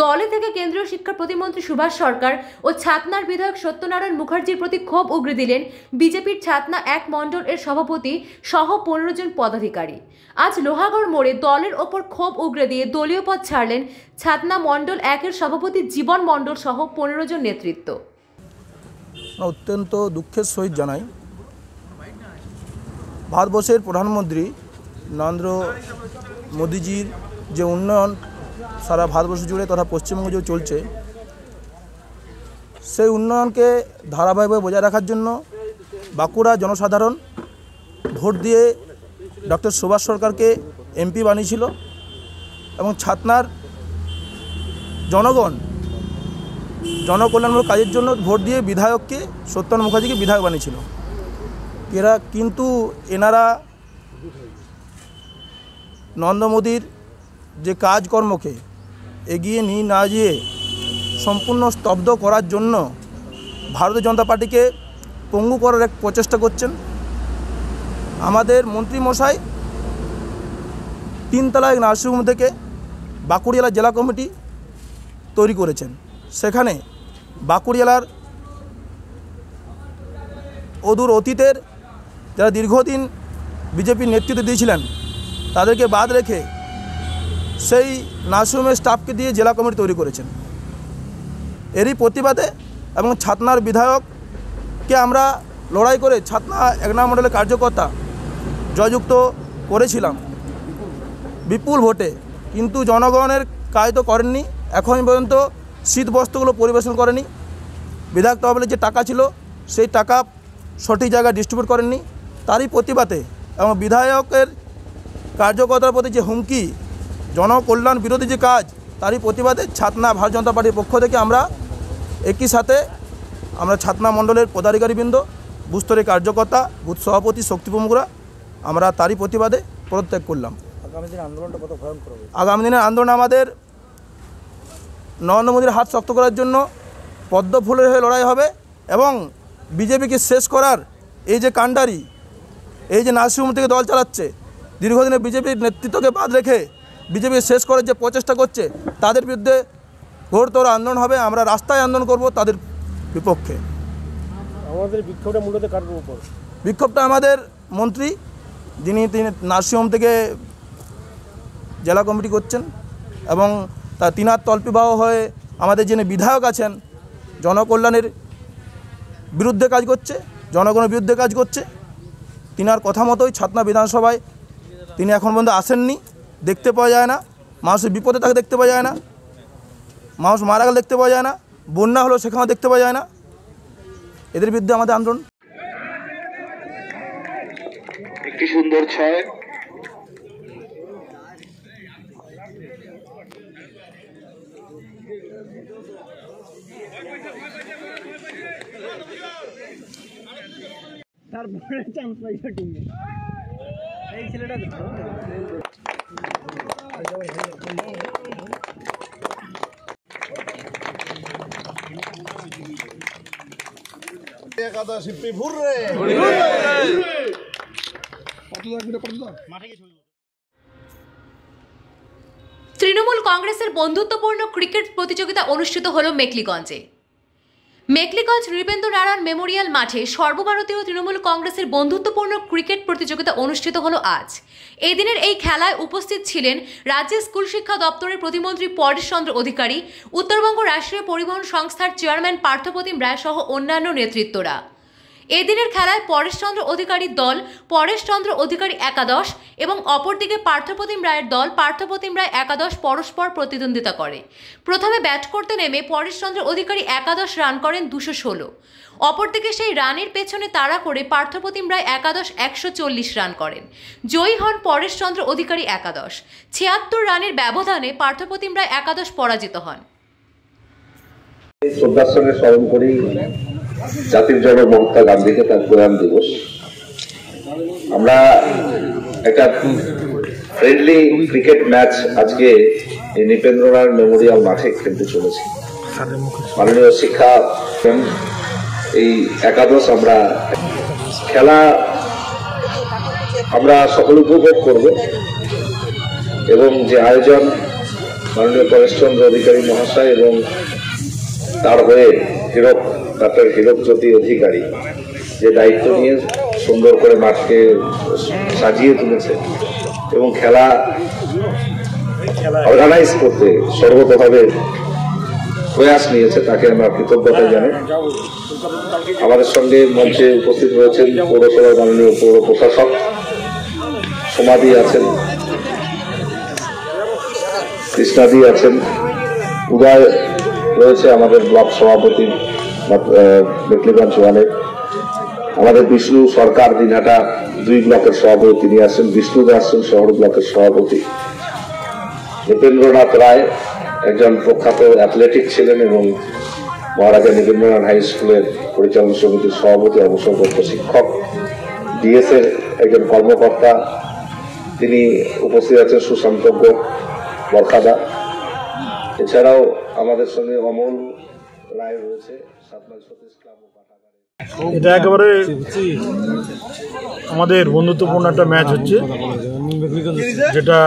Speaker 2: দলে থেকে কেন্দ্রীয় শিক্ষা প্রতিমন্ত্রী সুভাষ সরকার ও ছাতনার বিধায়ক সত্যনারায়ণ মুখার্জির প্রতি ক্ষোভ উগরে দিলেন বিজেপির ছাতনা 1 মণ্ডল এর সভাপতি সহ 15 জন পদাধিকারী। আজ লোহাগড় মোড়ে দলের ওপর ক্ষোভ উগরে দিয়ে দলীয় পদ ছাড়লেন ছাতনা মণ্ডল 1 এর সভাপতি জীবন মণ্ডল সহ 15 জন নেতৃত্ব।
Speaker 14: অত্যন্ত দুঃখের সহিত জানাই, ভারতবর্ষের প্রধানমন্ত্রী নরেন্দ্র মোদীজির যে উন্নয়ন সারা ভারতবর্ষ জুড়ে তথা পশ্চিমবঙ্গে যে চলছে, সেই উন্নয়নকে ধারাবাহিকভাবে বজায় রাখার জন্য বাঁকুড়া জনসাধারণ ভোট দিয়ে ডক্টর সুভাষ সরকারকে এমপি বানিয়েছিল এবং ছাতনার জনগণ জনকল্যাণমূলক কাজের জন্য ভোট দিয়ে বিধায়ককে সত্যনারায়ণ মুখার্জিকে বিধায়ক বানিয়েছিল। কিন্তু এনারা নরেন্দ্র মোদীর যে কাজকর্মকে এগিয়ে নিয়ে না গিয়ে সম্পূর্ণ স্তব্ধ করার জন্য ভারতীয় জনতা পার্টিকে পঙ্গু করার এক প্রচেষ্টা করছেন। আমাদের মন্ত্রীমশাই 3 তলায় নার্সিংহোম থেকে বাঁকুড়া জেলা কমিটি তৈরি করেছেন। সেখানে বাঁকুড়া জেলার অদূর অতীতের যারা দীর্ঘদিন বিজেপির নেতৃত্ব দিয়েছিলেন তাদেরকে বাদ রেখে সেই নার্সিংহোমের স্টাফকে দিয়ে জেলা কমিটি তৈরি করেছেন। এরই প্রতিবাদে এবং ছাতনার বিধায়ককে আমরা লড়াই করে ছাতনা 1 নং মণ্ডলের কার্যকর্তা জয়যুক্ত করেছিলাম বিপুল ভোটে, কিন্তু জনগণের কাজ তো করেননি। এখন পর্যন্ত শীত বস্ত্রগুলো পরিবেশন করেনি। বিধায়ক তহবিলের যে টাকা ছিল সেই টাকা সঠিক জায়গায় ডিস্ট্রিবিউট করেননি। তারই প্রতিবাদে এবং বিধায়কের কার্যকর্তার প্রতি যে হুমকি, জনকল্যাণ বিরোধী যে কাজ, তারই প্রতিবাদে ছাতনা ভারতীয় জনতা পার্টির পক্ষ থেকে আমরা একই সাথে আমরা ছাতনা মণ্ডলের পদাধিকারীবৃন্দ, বুথ স্তরের কার্যকর্তা, বুথ সভাপতি, শক্তি প্রমুখরা আমরা তারই প্রতিবাদে পদত্যাগ করলাম।
Speaker 6: আগামী দিনের আন্দোলনটা কত ভয়ঙ্কর হবে?
Speaker 14: আগামী দিনের আন্দোলন আমাদের নরেন্দ্র মোদীর হাত শক্ত করার জন্য পদ্ম ফুলের হয়ে লড়াই হবে এবং বিজেপিকে শেষ করার এই যে কাণ্ডারি, এই যে নার্সিংহোম থেকে দল চালাচ্ছে, দীর্ঘদিনের বিজেপির নেতৃত্বকে বাদ রেখে বিজেপি শেষ করার যে প্রচেষ্টা করছে, তাদের বিরুদ্ধে ঘোরতর আন্দোলন হবে। আমরা রাস্তায় আন্দোলন করব তাদের বিপক্ষে।
Speaker 6: আমাদের বিক্ষোভটা মূলত কার উপর?
Speaker 14: বিক্ষোভটা আমাদের মন্ত্রী, তিনি নার্সিংহোম থেকে জেলা কমিটি করছেন এবং তিনার তল্পিবাহ হয়ে আমাদের যিনি বিধায়ক আছেন জনকল্যাণের বিরুদ্ধে কাজ করছে, জনগণের বিরুদ্ধে কাজ করছে। তিনার কথা মতোই ছাতনা বিধানসভায় তিনি এখন পর্যন্ত আসেননি, দেখতে পাওয়া যায় না। মানুষের বিপদে তাকে দেখতে পাওয়া যায় না, মানুষ মারা গেলে দেখতে পাওয়া যায় না, বন্যা হলো সেখানেও দেখতে পাওয়া যায় না। এদের বিরুদ্ধে আমাদের আন্দোলন।
Speaker 15: একটি সুন্দর ছয়,
Speaker 6: তারপরে চান্স পাইছে টিমে এই ছেলেটা
Speaker 10: একাদশী ভুররে
Speaker 2: তৃণমূল কংগ্রেসের বন্ধুত্বপূর্ণ ক্রিকেট প্রতিযোগিতা অনুষ্ঠিত হল মেখলিগঞ্জে। মেখলিগঞ্জ নৃপেন্দ্র নারায়ণ মেমোরিয়াল মাঠে সর্বভারতীয় তৃণমূল কংগ্রেসের বন্ধুত্বপূর্ণ ক্রিকেট প্রতিযোগিতা অনুষ্ঠিত হলো আজ। এই দিনের এই খেলায় উপস্থিত ছিলেন রাজ্যের স্কুল শিক্ষা দপ্তরের প্রতিমন্ত্রী পরেশ চন্দ্র অধিকারী, উত্তরবঙ্গ রাষ্ট্রীয় পরিবহন সংস্থার চেয়ারম্যান পার্থপ্রতিম রায় সহ অন্যান্য নেতৃত্বরা। এদিনের খেলায় পরেশ চন্দ্র অধিকারীর দল পরেশ চন্দ্র অধিকারী একাদশ এবং অপরদিকে পার্থপ্রতিম রায়ের দল পার্থপ্রতিম রায় একাদশ পরস্পর প্রতিদ্বন্দ্বিতা করে। প্রথমে ব্যাট করতে নেমে পরেশ চন্দ্র অধিকারী একাদশ রান করেন 216। অপরদিকে সেই রানের পেছনে তাড়া করে পার্থপ্রতিম রায় একাদশ 140 রান করেন। জয়ী হন পরেশ চন্দ্র অধিকারী একাদশ। 76 রানের ব্যবধানে পার্থপ্রতিম রায় একাদশ পরাজিত হন।
Speaker 15: শ্রদ্ধার সঙ্গে স্মরণ করি জাতির জনক মহাত্মা গান্ধীকে, তার প্রয়াণ দিবস। আমরা একটা ফ্রেন্ডলি ক্রিকেট ম্যাচ আজকে নৃপেন্দ্রনাথ মেমোরিয়াল মাঠে খেলতে চলেছি। মাননীয় শিক্ষা এই একাদশ আমরা খেলা আমরা সকলে উপভোগ করব এবং যে আয়োজন মাননীয় পরেশচন্দ্র অধিকারী মহাশয় এবং তার হয়ে ডক্টর হীরকজ্যোতি অধিকারী যে দায়িত্ব নিয়ে সুন্দর করে মাঠকে সাজিয়ে তুলেছে এবং খেলা অর্গানাইজ করতে সর্বতভাবে প্রয়াস নিয়েছে, তাকে আমরা কৃতজ্ঞতা জানাই। আমাদের সঙ্গে মঞ্চে উপস্থিত রয়েছেন পৌরসভার মাননীয় পৌর প্রশাসক সমাধি আছেন, কৃষ্ণাদি আছেন, উদয় রয়েছে আমাদের ব্লক সভাপতি মেকলিগঞ্জ ওয়ানে, আমাদের বিষ্ণু সরকার দিনহাটা 2 ব্লকের সভাপতি তিনি আছেন, বিষ্ণু দাসন শহর ব্লকের সভাপতি, নৃপেন্দ্রনাথ রায় একজন প্রখ্যাত অ্যাথলেটিক ছিলেন এবং মহারাজা নৃপেন্দ্রনাথ হাই স্কুলের পরিচালনা সমিতির সভাপতি, অবসরপ্রাপ্ত শিক্ষক, ডিএস এর একজন কর্মকর্তা, তিনি উপস্থিত আছেন সুশান্তজ্ঞ বরখাদা। এছাড়াও আমাদের সঙ্গে অমল রায় রয়েছে, 7 মাইল সতীশ ক্লাব ও পাঠাগারে।
Speaker 16: এটা একেবারে আমাদের বন্ধুত্বপূর্ণ একটা ম্যাচ হচ্ছে, যেটা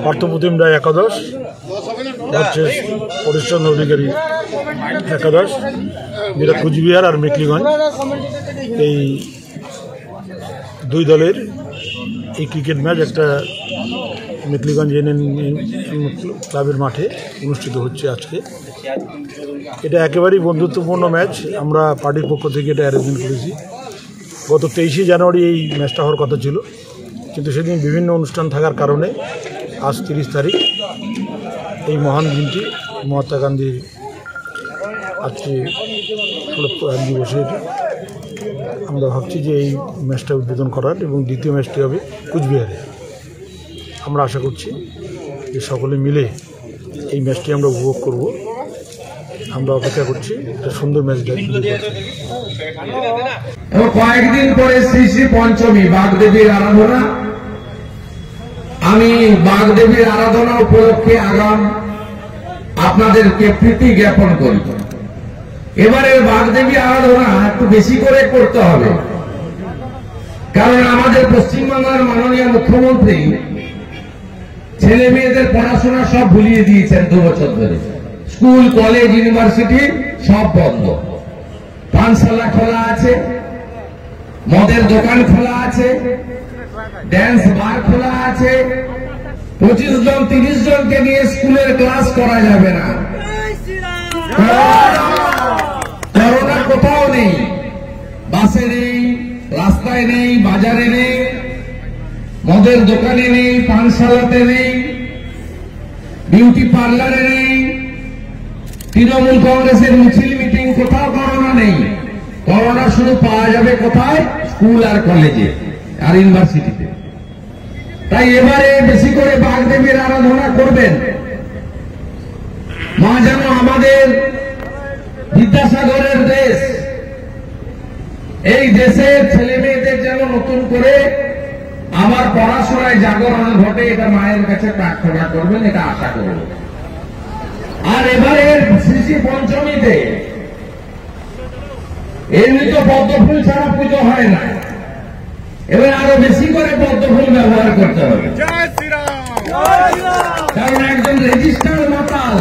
Speaker 16: পার্থপ্রতিম রায় একাদশ হচ্ছে পরেশচন্দ্র অধিকারী একাদশ, যেটা কুচবিহার আর মেকলিগঞ্জ এই 2 দলের এই ক্রিকেট ম্যাচ একটা মেকলিগঞ্জ এনএন ক্লাবের মাঠে অনুষ্ঠিত হচ্ছে আজকে। এটা একেবারেই বন্ধুত্বপূর্ণ ম্যাচ, আমরা পার্টির পক্ষ থেকে এটা অ্যারেঞ্জমেন্ট করেছি। গত 23শে জানুয়ারি এই ম্যাচটা হওয়ার কথা ছিল, কিন্তু সেদিন বিভিন্ন অনুষ্ঠান থাকার কারণে আজ 30 তারিখ এই মহান দিনটি মহাত্মা গান্ধীর আজকে প্রয়াণ দিবসে আমরা ভাবছি যে এই ম্যাচটা উদ্বোধন করার, এবং দ্বিতীয় ম্যাচটি হবে কুচবিহারে। আমরা আশা করছি যে সকলে মিলে এই ম্যাচটি আমরা উপভোগ করব। আমরা অপেক্ষা করছি একটা সুন্দর ম্যাচ দেখতে।
Speaker 17: কয়েকদিন পরে শ্রী শ্রী পঞ্চমী বাগদেবীর আরাধনা। আমি বাগদেবীর আরাধনা উপলক্ষে আগাম আপনাদেরকে প্রীতি জ্ঞাপন করি। এবারে বাগদেবী আরাধনা একটু বেশি করে করতে হবে, কারণ আমাদের পশ্চিমবাংলার মাননীয় মুখ্যমন্ত্রী ছেলে মেয়েদের পড়াশোনা সব ভুলিয়ে দিয়েছেন 2 বছর ধরে। স্কুল, কলেজ, ইউনিভার্সিটি সব বন্ধ, পানশালা খোলা আছে, মদের দোকান খোলা আছে, ড্যান্স বার খোলা আছে। 25 জন 30 জনকে নিয়ে স্কুলের ক্লাস করা যাবে না। করোনা কোথাও নেই, বাসে নেই, রাস্তায় নেই, বাজারে নেই, মদের দোকানে নেই, পানশালাতে নেই, বিউটি পার্লারে নেই, তৃণমূল কংগ্রেসের মিছিল মিটিং কোথাও করোনা নেই। করোনা শুধু পাওয়া যাবে কোথায়? স্কুল আর কলেজে আর ইউনিভার্সিটিতে। তাই এবারে বেশি করে বাগদেবীর আরাধনা করবেন। মা যেন আমাদের বিদ্যাসাগরের দেশ, এই দেশের ছেলে মেয়েদের যেন নতুন করে আমার পড়াশোনায় জাগরণ ঘটে, এটা মায়ের কাছে প্রার্থনা করবেন, এটা আশা করব। আর এবারে শ্রী শ্রী পঞ্চমীতে এমনি তো পদ্ম ফুল ছাড়া পুজো হয় না, এবার আরো বেশি করে পদ্ম ফুল ব্যবহার করতে হবে। কারণ একজন রেজিস্টার মাতাল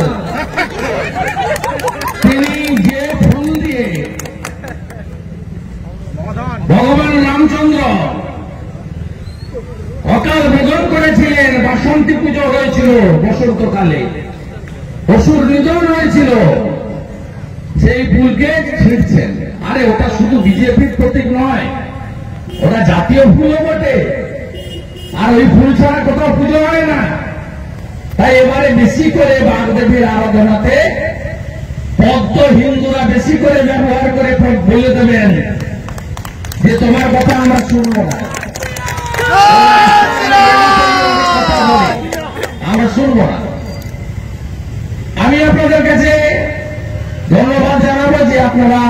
Speaker 17: তিনি যে ফুল দিয়ে ভগবান রামচন্দ্র অকাল বোধন করেছিলেন, বাসন্তী পুজো হয়েছিল বসন্তকালে, অসুর নিধন হয়েছিল, সেই ফুলকে ছিঁড়ছেন। আরে ওটা শুধু বিজেপির প্রতীক নয়, ওটা জাতীয় ফুলও বটে, আর ওই ফুল ছাড়া কোথাও পুজো হয় না। তাই এবারে বেশি করে বাগদেবীর আরাধনাতে পদ্ম হিন্দুরা বেশি করে ব্যবহার করে বলে দেবেন যে তোমার কথা আমরা শুনবো না, আমরা শুনবো না। আমি আপনাদের কাছে আপনারা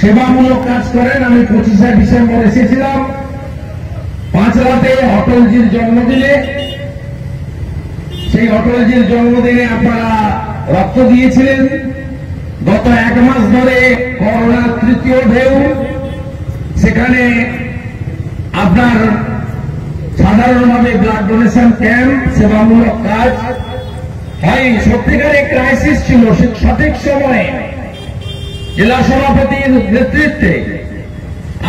Speaker 17: সেবামূলক কাজ করেন। আমি 25শে ডিসেম্বর এসেছিলাম পাঁচরাতে অটলজির জন্মদিনে। সেই অটলজির জন্মদিনে আপনারা রক্ত দিয়েছিলেন। গত 1 মাস ধরে করোনার তৃতীয় ঢেউ, সেখানে আপনার সাধারণভাবে ব্লাড ডোনেশন ক্যাম্প, সেবামূলক কাজ হয়। সত্যিকারের ক্রাইসিস ছিল, সঠিক সময়ে জেলা সভাপতির নেতৃত্বে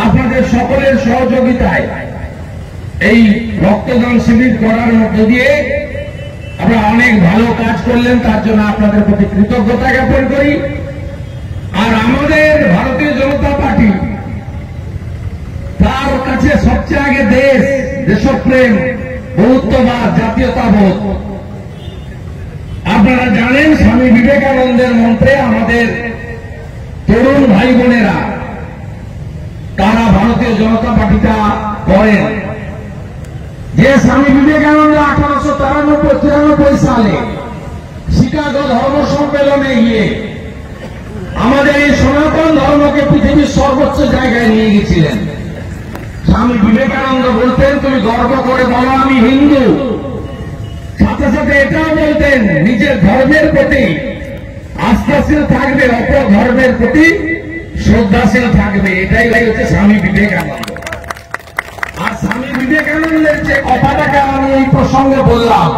Speaker 17: আপনাদের সকলের সহযোগিতায় এই রক্তদান শিবির করার মধ্য দিয়ে আমরা অনেক ভালো কাজ করলেন। তার জন্য আপনাদের প্রতি কৃতজ্ঞতা জ্ঞাপন করি। আর আমাদের ভারতীয় জনতা পার্টি, তার কাছে সবচেয়ে আগে দেশ, দেশপ্রেম, বহুত্ববাদ, জাতীয়তাবোধ। আপনারা জানেন স্বামী বিবেকানন্দের মন্ত্রে আমাদের তরুণ ভাই বোনেরা তারা ভারতীয় জনতা পার্টিটা করেন। যে স্বামী বিবেকানন্দ 1893 সালে শিকাগো ধর্ম সম্মেলনে গিয়ে আমাদের এই সনাতন ধর্মকে পৃথিবীর সর্বোচ্চ জায়গায় নিয়ে গেছিলেন। স্বামী বিবেকানন্দ বলতেন, তুমি গর্ব করে বলো আমি হিন্দু। সাথে সাথে এটাও বলতেন, নিজের ধর্মের প্রতি আস্থাশীল থাকবে, অপর ধর্মের প্রতি শ্রদ্ধাশীল থাকবে। এটাই হচ্ছে স্বামী বিবেকানন্দ। আর স্বামী বিবেকানন্দের যে কথাটাকে আমি এই প্রসঙ্গে বললাম,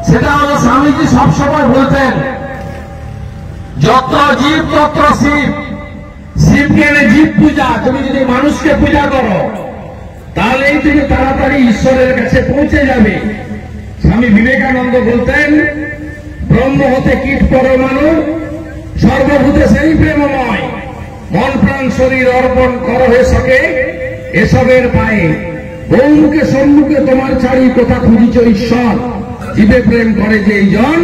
Speaker 17: সেটা হলো স্বামীজি সবসময় বলতেন, যত্র জীব তত্র শিব। শিব জ্ঞানে জীব পূজা। তুমি যদি মানুষকে পূজা করো তাহলেই তুমি তাড়াতাড়ি ঈশ্বরের কাছে পৌঁছে যাবে। স্বামী বিবেকানন্দ বলতেন, ব্রহ্ম হতে কীট পরমাণু, সর্বভূতে সেই প্রেমময়, মন প্রাণ শরীর অর্পণ করো হে সকে এসবের পায়ে। গৌমুখে সম্মুখে তোমার ছাড়ি কোথা খুঁজিছ ঈশ্বর, জীবে প্রেম করে যেই জন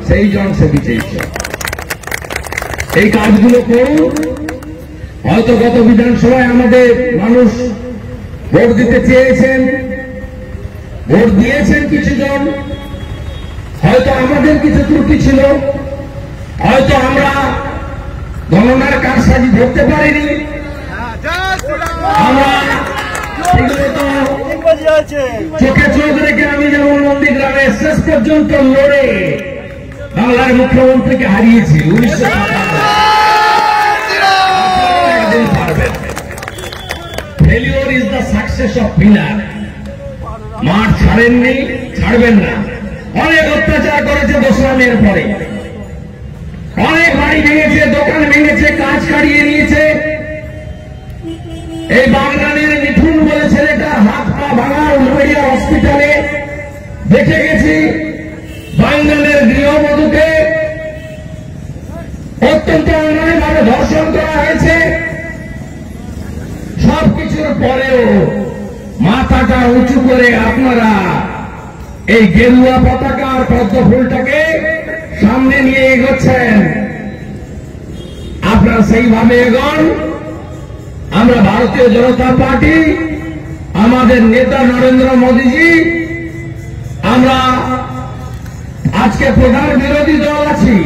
Speaker 17: সেই জন সেবিছে ঈশ্বর। এই কাজগুলো করুন। হয়তো গত বিধানসভায় আমাদের মানুষ ভোট দিতে চেয়েছেন, ভোট দিয়েছেন কিছু জন। হয়তো আমাদের কিছু ত্রুটি ছিল, হয়তো আমরা গণনার কারসাজি ধরতে পারিনি। আমরা চোখে চোখ রেখে আমি যেমন নন্দীগ্রামে শেষ পর্যন্ত লড়ে বাংলার মুখ্যমন্ত্রীকে হারিয়েছি 1957। Failure is the success of winner. মাঠ ছাড়েননি, ছাড়বেন না। অনেক অত্যাচার করেছে 2রা মের পরে, অনেক বাড়ি ভেঙেছে, দোকান ভেঙেছে, কাজ কাটিয়ে নিয়েছে। এই বাংলাদেশের মিঠুন বলে ছেলেটা হাত পা ভাঙা উলবেড়িয়া হসপিটালে দেখে গেছি। বাংলাদেশের গৃহবধূকে অত্যন্ত অন্যায়ভাবে ধর্ষণ করা হয়েছে। সবকিছুর পরেও মাথাটা উঁচু করে আপনারা এই গেরুয়া পতাকা আর পদ্ম ফুলটাকে সামনে নিয়ে এগোচ্ছেন। আপনারা সেইভাবে এগোন। আমরা ভারতীয় জনতা পার্টি, আমাদের নেতা নরেন্দ্র মোদীজি, আমরা আজকে প্রধান বিরোধী দল আছি।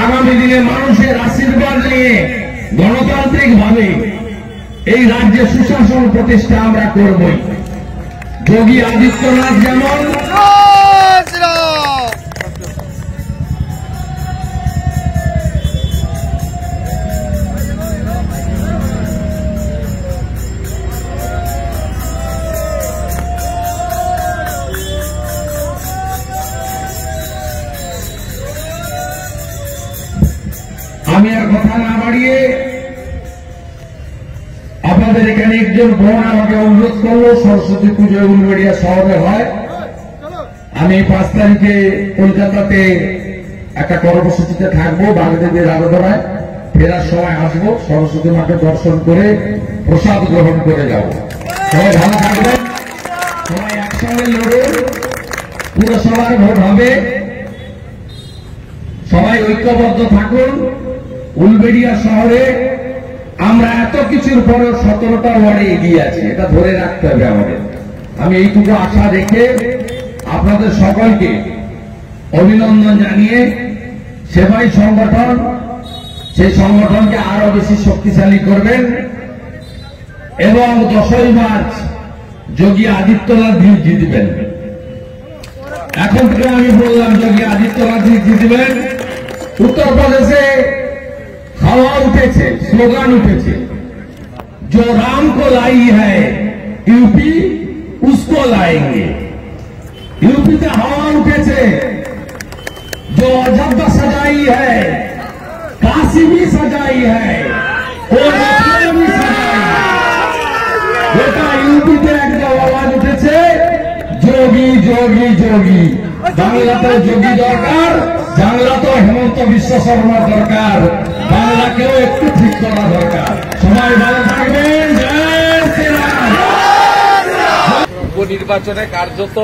Speaker 17: আগামী দিনে মানুষের আশীর্বাদ নিয়ে গণতান্ত্রিক ভাবে এই রাজ্যে সুশাসন প্রতিষ্ঠা আমরা করবই। যোগী আদিত্যনাথ যেমন আমি আর কথা না বাড়িয়ে আপনাদের এখানে একজন বোন আমাকে অনুরোধ করলো, সরস্বতী পুজো উলবেড়িয়া শহরে হয়। আমি 5 তারিখে কলকাতাতে একটা কর্মসূচিতে থাকবো, বাগদেবীর আরাধনায়। ফেরার সময় আসবো, সরস্বতী মাকে দর্শন করে প্রসাদ গ্রহণ করে যাব। সবাই ভালো থাকবেন, সবাই একসঙ্গে লড়ুন। পুরসভার ভোট হবে, সবাই ঐক্যবদ্ধ থাকুন। উলবেড়িয়া শহরে আমরা এত কিছুর পরেও 17টা ওয়ার্ডে এগিয়ে আছি, এটা ধরে রাখতে হবে আমাদের। আমি এইটুকু আশা রেখে আপনাদের সকলকে অভিনন্দন জানিয়ে সেবাই সংগঠন সেই সংগঠনকে আরো বেশি শক্তিশালী করবেন এবং 10ই মার্চ যোগী আদিত্যনাথ জিতবেন। এখন থেকে আমি বললাম যোগী আদিত্যনাথ জিতবেন। উত্তরপ্রদেশে হাওয়া উঠেছে, স্লোগান উঠেছে, जो राम को लाई है यूपी उसको लाएंगे। यूपी से हवा उठेছে, जो अयोध्या सजाई है, काशी भी सजाई है और मथुरा भी सजाई है। गोटा यूपीতে একটা আওয়াজ উঠেছে, যোগী যোগী যোগী। বাংলাতে যোগী দরকার, বাংলাতে হেমন্ত বিশ্ব শর্মা দরকার, বাংলাকেও একটু ঠিক করা দরকার। সবাই ভালো থাকবেন। জয় শ্রীরাম।
Speaker 7: উপনির্বাচনে কার্যত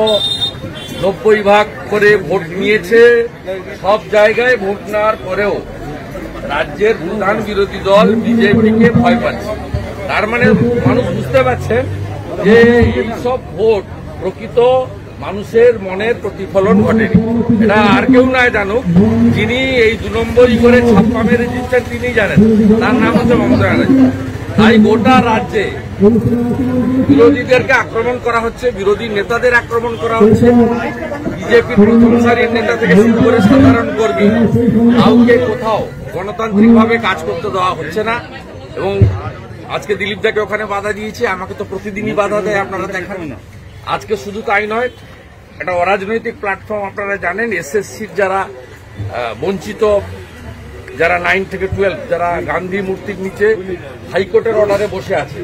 Speaker 7: 90% করে ভোট নিয়েছে। সব জায়গায় ভোট নেওয়ার পরেও রাজ্যের প্রধান বিরোধী দল বিজেপিকে ভয় পাচ্ছে। তার মানে মানুষ বুঝতে পারছেন যে এইসব ভোট প্রকৃত মানুষের মনের প্রতিফলন ঘটেনি। এটা আর কেউ নয় জানুক, যিনি এই 2 নম্বরই করে ছাপ্পা মেরে দিচ্ছেন তিনি জানেন, তার নাম হচ্ছে মমতা ব্যানার্জি। তাই গোটা রাজ্যে বিরোধীদেরকে আক্রমণ করা হচ্ছে, বিরোধী নেতাদের আক্রমণ করা হচ্ছে। বিজেপির প্রথম সারির নেতা থেকে শুরু করে সাধারণ কর্মী কাউকে কোথাও গণতান্ত্রিকভাবে কাজ করতে দেওয়া হচ্ছে না। এবং আজকে দিলীপ দাকে ওখানে বাধা দিয়েছে, আমাকে তো প্রতিদিনই বাধা দেয়, আপনারা দেখান না। আজকে শুধু তাই নয়, একটা অরাজনৈতিক প্ল্যাটফর্ম আপনারা জানেন, এসএসসির যারা বঞ্চিত, যারা 9 থেকে 12 যারা গান্ধী মূর্তির নিচে হাইকোর্টের অর্ডারে বসে আছে,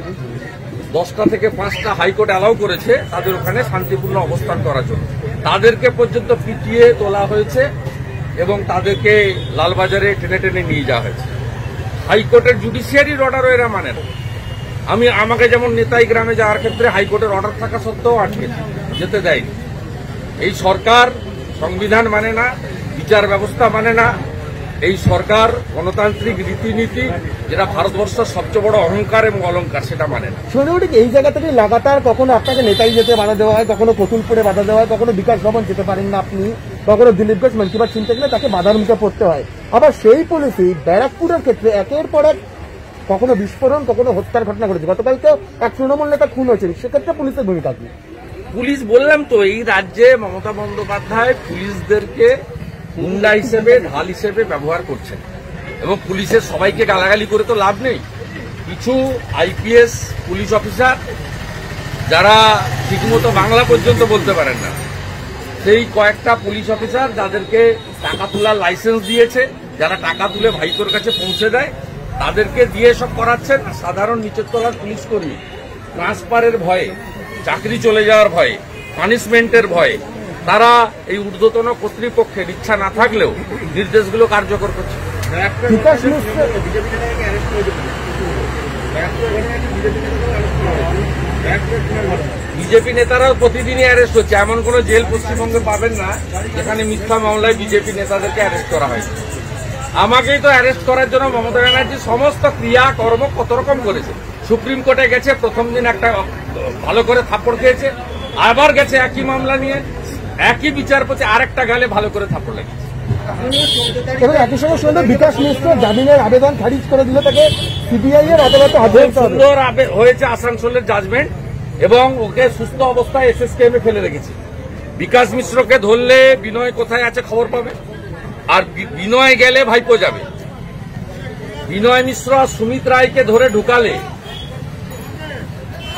Speaker 7: 10টা থেকে 5টা হাইকোর্ট অ্যালাউ করেছে তাদের ওখানে শান্তিপূর্ণ অবস্থান করার জন্য। তাদেরকে পর্যন্ত পিটিয়ে তোলা হয়েছে এবং তাদেরকে লালবাজারে টেনে টেনে নিয়ে যাওয়া হয়েছে। হাইকোর্টের জুডিশিয়ারির অর্ডারও এরা মানে না। আমাকে যেমন নেতাই গ্রামে যাওয়ার ক্ষেত্রে হাইকোর্টের অর্ডার থাকা সত্ত্বেও আটকেছে, যেতে দেয়নি। এই সরকার সংবিধান মানে না, বিচার ব্যবস্থা মানে না। এই সরকার গণতান্ত্রিক রীতিনীতি, যেটা ভারতবর্ষের সবচেয়ে বড় অহংকার এবং অলংকার, সেটা মানে না।
Speaker 18: ঠিক এই জায়গা থেকে লাগাতার কখনো আপনাকে নেতাই যেতে বাধা দেওয়া হয়, কখনো কতুলপুরে বাধা দেওয়া হয়, কখনো বিকাশ ভবন যেতে পারেন না আপনি, কখনো দিলীপ ঘোষ মন কি বাত শুনতে গেলে তাকে বাধার মুখে পড়তে হয়। আবার সেই পুলিশই ব্যারাকপুরের ক্ষেত্রে একের পর এক কখনো বিস্ফোরণ, কখনো হত্যার ঘটনা ঘটেছে। গতকালকে এক তৃণমূল নেতা খুন হয়েছে, সেক্ষেত্রে পুলিশের ভূমিকা কি?
Speaker 7: পুলিশ বললাম তো, এই রাজ্যে মমতা বন্দ্যোপাধ্যায় পুলিশদেরকে গুন্ডা হিসেবে, ঢাল হিসেবে ব্যবহার করছেন এবং পুলিশের সবাইকে গালাগালি করে তো লাভ নেই। কিছু আইপিএস পুলিশ অফিসার যারা ঠিকমতো বাংলা পর্যন্ত বলতে পারেন না, সেই কয়েকটা পুলিশ অফিসার যাদেরকে টাকা তোলার লাইসেন্স দিয়েছে, যারা টাকা তুলে ভাইপোর কাছে পৌঁছে দেয়, তাদেরকে দিয়ে সব করাচ্ছেন। সাধারণ নিচের তলার পুলিশ কর্মী ট্রান্সফারের ভয়ে, চাকরি চলে যাওয়ার ভয়ে, পানিশমেন্টের ভয়ে তারা এই ঊর্ধ্বতন কর্তৃপক্ষের ইচ্ছা না থাকলেও নির্দেশগুলো কার্যকর করছে। বিজেপি নেতারাও প্রতিদিনই অ্যারেস্ট হচ্ছে। এমন কোন জেল পশ্চিমবঙ্গে পাবেন না যেখানে মিথ্যা মামলায় বিজেপি নেতাদেরকে অ্যারেস্ট করা হয়। আমাকেই তো অ্যারেস্ট করার জন্য মমতা ব্যানার্জি সমস্ত ক্রিয়া কর্ম কত রকম করেছে। সুপ্রিম কোর্টে গেছে, প্রথম দিন একটা ভালো করে থাপ্পড় খেয়েছে, আবার গেছে একই মামলা নিয়ে, একই বিচারপতি আরেকটা গালে ভালো করে থাপ্পড় লেগেছে।
Speaker 18: এবং একই সঙ্গে শুনলাম বিকাশ মিশ্র জামিনের আবেদন খারিজ করে দিল, তাকে সিবিআই এর আদালতে হাজির হতে হবে।
Speaker 7: সুন্দর হয়েছে আসানসোলের জাজমেন্ট, এবং ওকে সুস্থ অবস্থায় এসএসকেএমে ফেলে রেখেছে। বিকাশ মিশ্রকে ধরলে বিনয় কোথায় আছে খবর পাবে, আর বিনয় গেলে ভাইপো যাবে। বিনয় মিশ্র সুমিত রায়কে ধরে ঢুকালে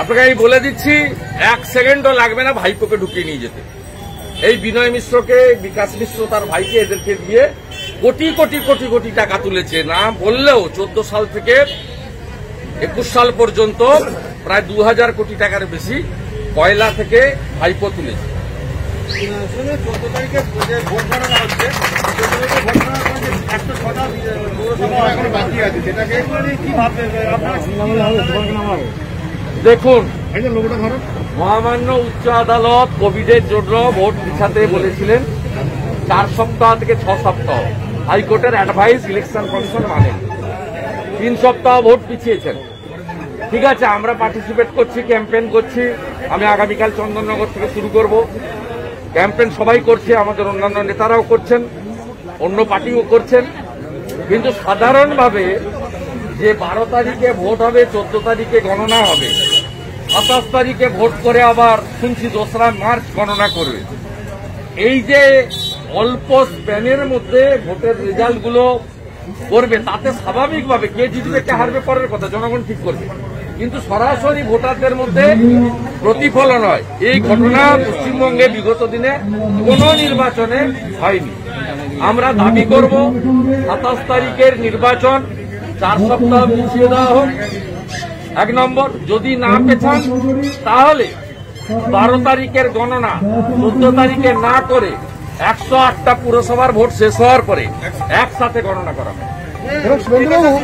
Speaker 7: আপনাকে আমি বলে দিচ্ছি 1 সেকেন্ডও লাগবে না ভাইপোকে ঢুকিয়ে নিয়ে যেতে। এই বিনয় মিশ্রকে, বিকাশ মিশ্র তার ভাইকে, এদেরকে দিয়ে কোটি কোটি কোটি কোটি টাকা তুলেছে। না বললেও 14 সাল থেকে 21 সাল পর্যন্ত প্রায় 2000 কোটি টাকার বেশি কয়লা থেকে ভাইপো তুলেছে।
Speaker 6: 14 তারিখে ভোট গণনা হচ্ছে, 14 তারিখে ভোট গণনা করে 106টা পৌরসভা এখনো বাকি আছে, যেটাকে কি ভাবছেন আপনারা?
Speaker 7: দেখুন, মহামান্য উচ্চ আদালত কোভিডের জন্য ভোট পিছাতে বলেছিলেন 4 সপ্তাহ থেকে 6 সপ্তাহ। হাইকোর্টের অ্যাডভাইস ইলেকশন কমিশন মানেন। 3 সপ্তাহ ভোট পিছিয়েছেন। ঠিক আছে, আমরা পার্টিসিপেট করছি, ক্যাম্পেইন করছি। আমি আগামীকাল চন্দননগর থেকে শুরু করব ক্যাম্পেইন। সবাই করছে, আমাদের অন্যান্য নেতারাও করছেন, অন্য পার্টিও করছেন।
Speaker 19: কিন্তু সাধারণভাবে যে 12 তারিখে ভোট হবে, 14 তারিখে গণনা হবে, 27 তারিখে ভোট করে আবার শুনছি 2রা মার্চ গণনা করবে। এই যে অল্প স্প্যানের মধ্যে ভোটের রেজাল্টগুলো করবে, তাতে স্বাভাবিকভাবে কে জিতবে কে হারবে পরের কথা, জনগণ ঠিক করবে, কিন্তু সরাসরি ভোটারদের মধ্যে প্রতিফলন হয়। এই ঘটনা পশ্চিমবঙ্গে বিগত দিনে কোনো নির্বাচনে হয়নি। আমরা দাবি করব 27 তারিখের নির্বাচন 4 সপ্তাহ পিছিয়ে দেওয়া হোক, 1 নম্বর। যদি না পেছান তাহলে 12 তারিখের গণনা 14 তারিখে না করে 108টা পুরসভার ভোট শেষ হওয়ার পরে একসাথে গণনা করা হবে।
Speaker 18: এবং শুভেন্দুবাবু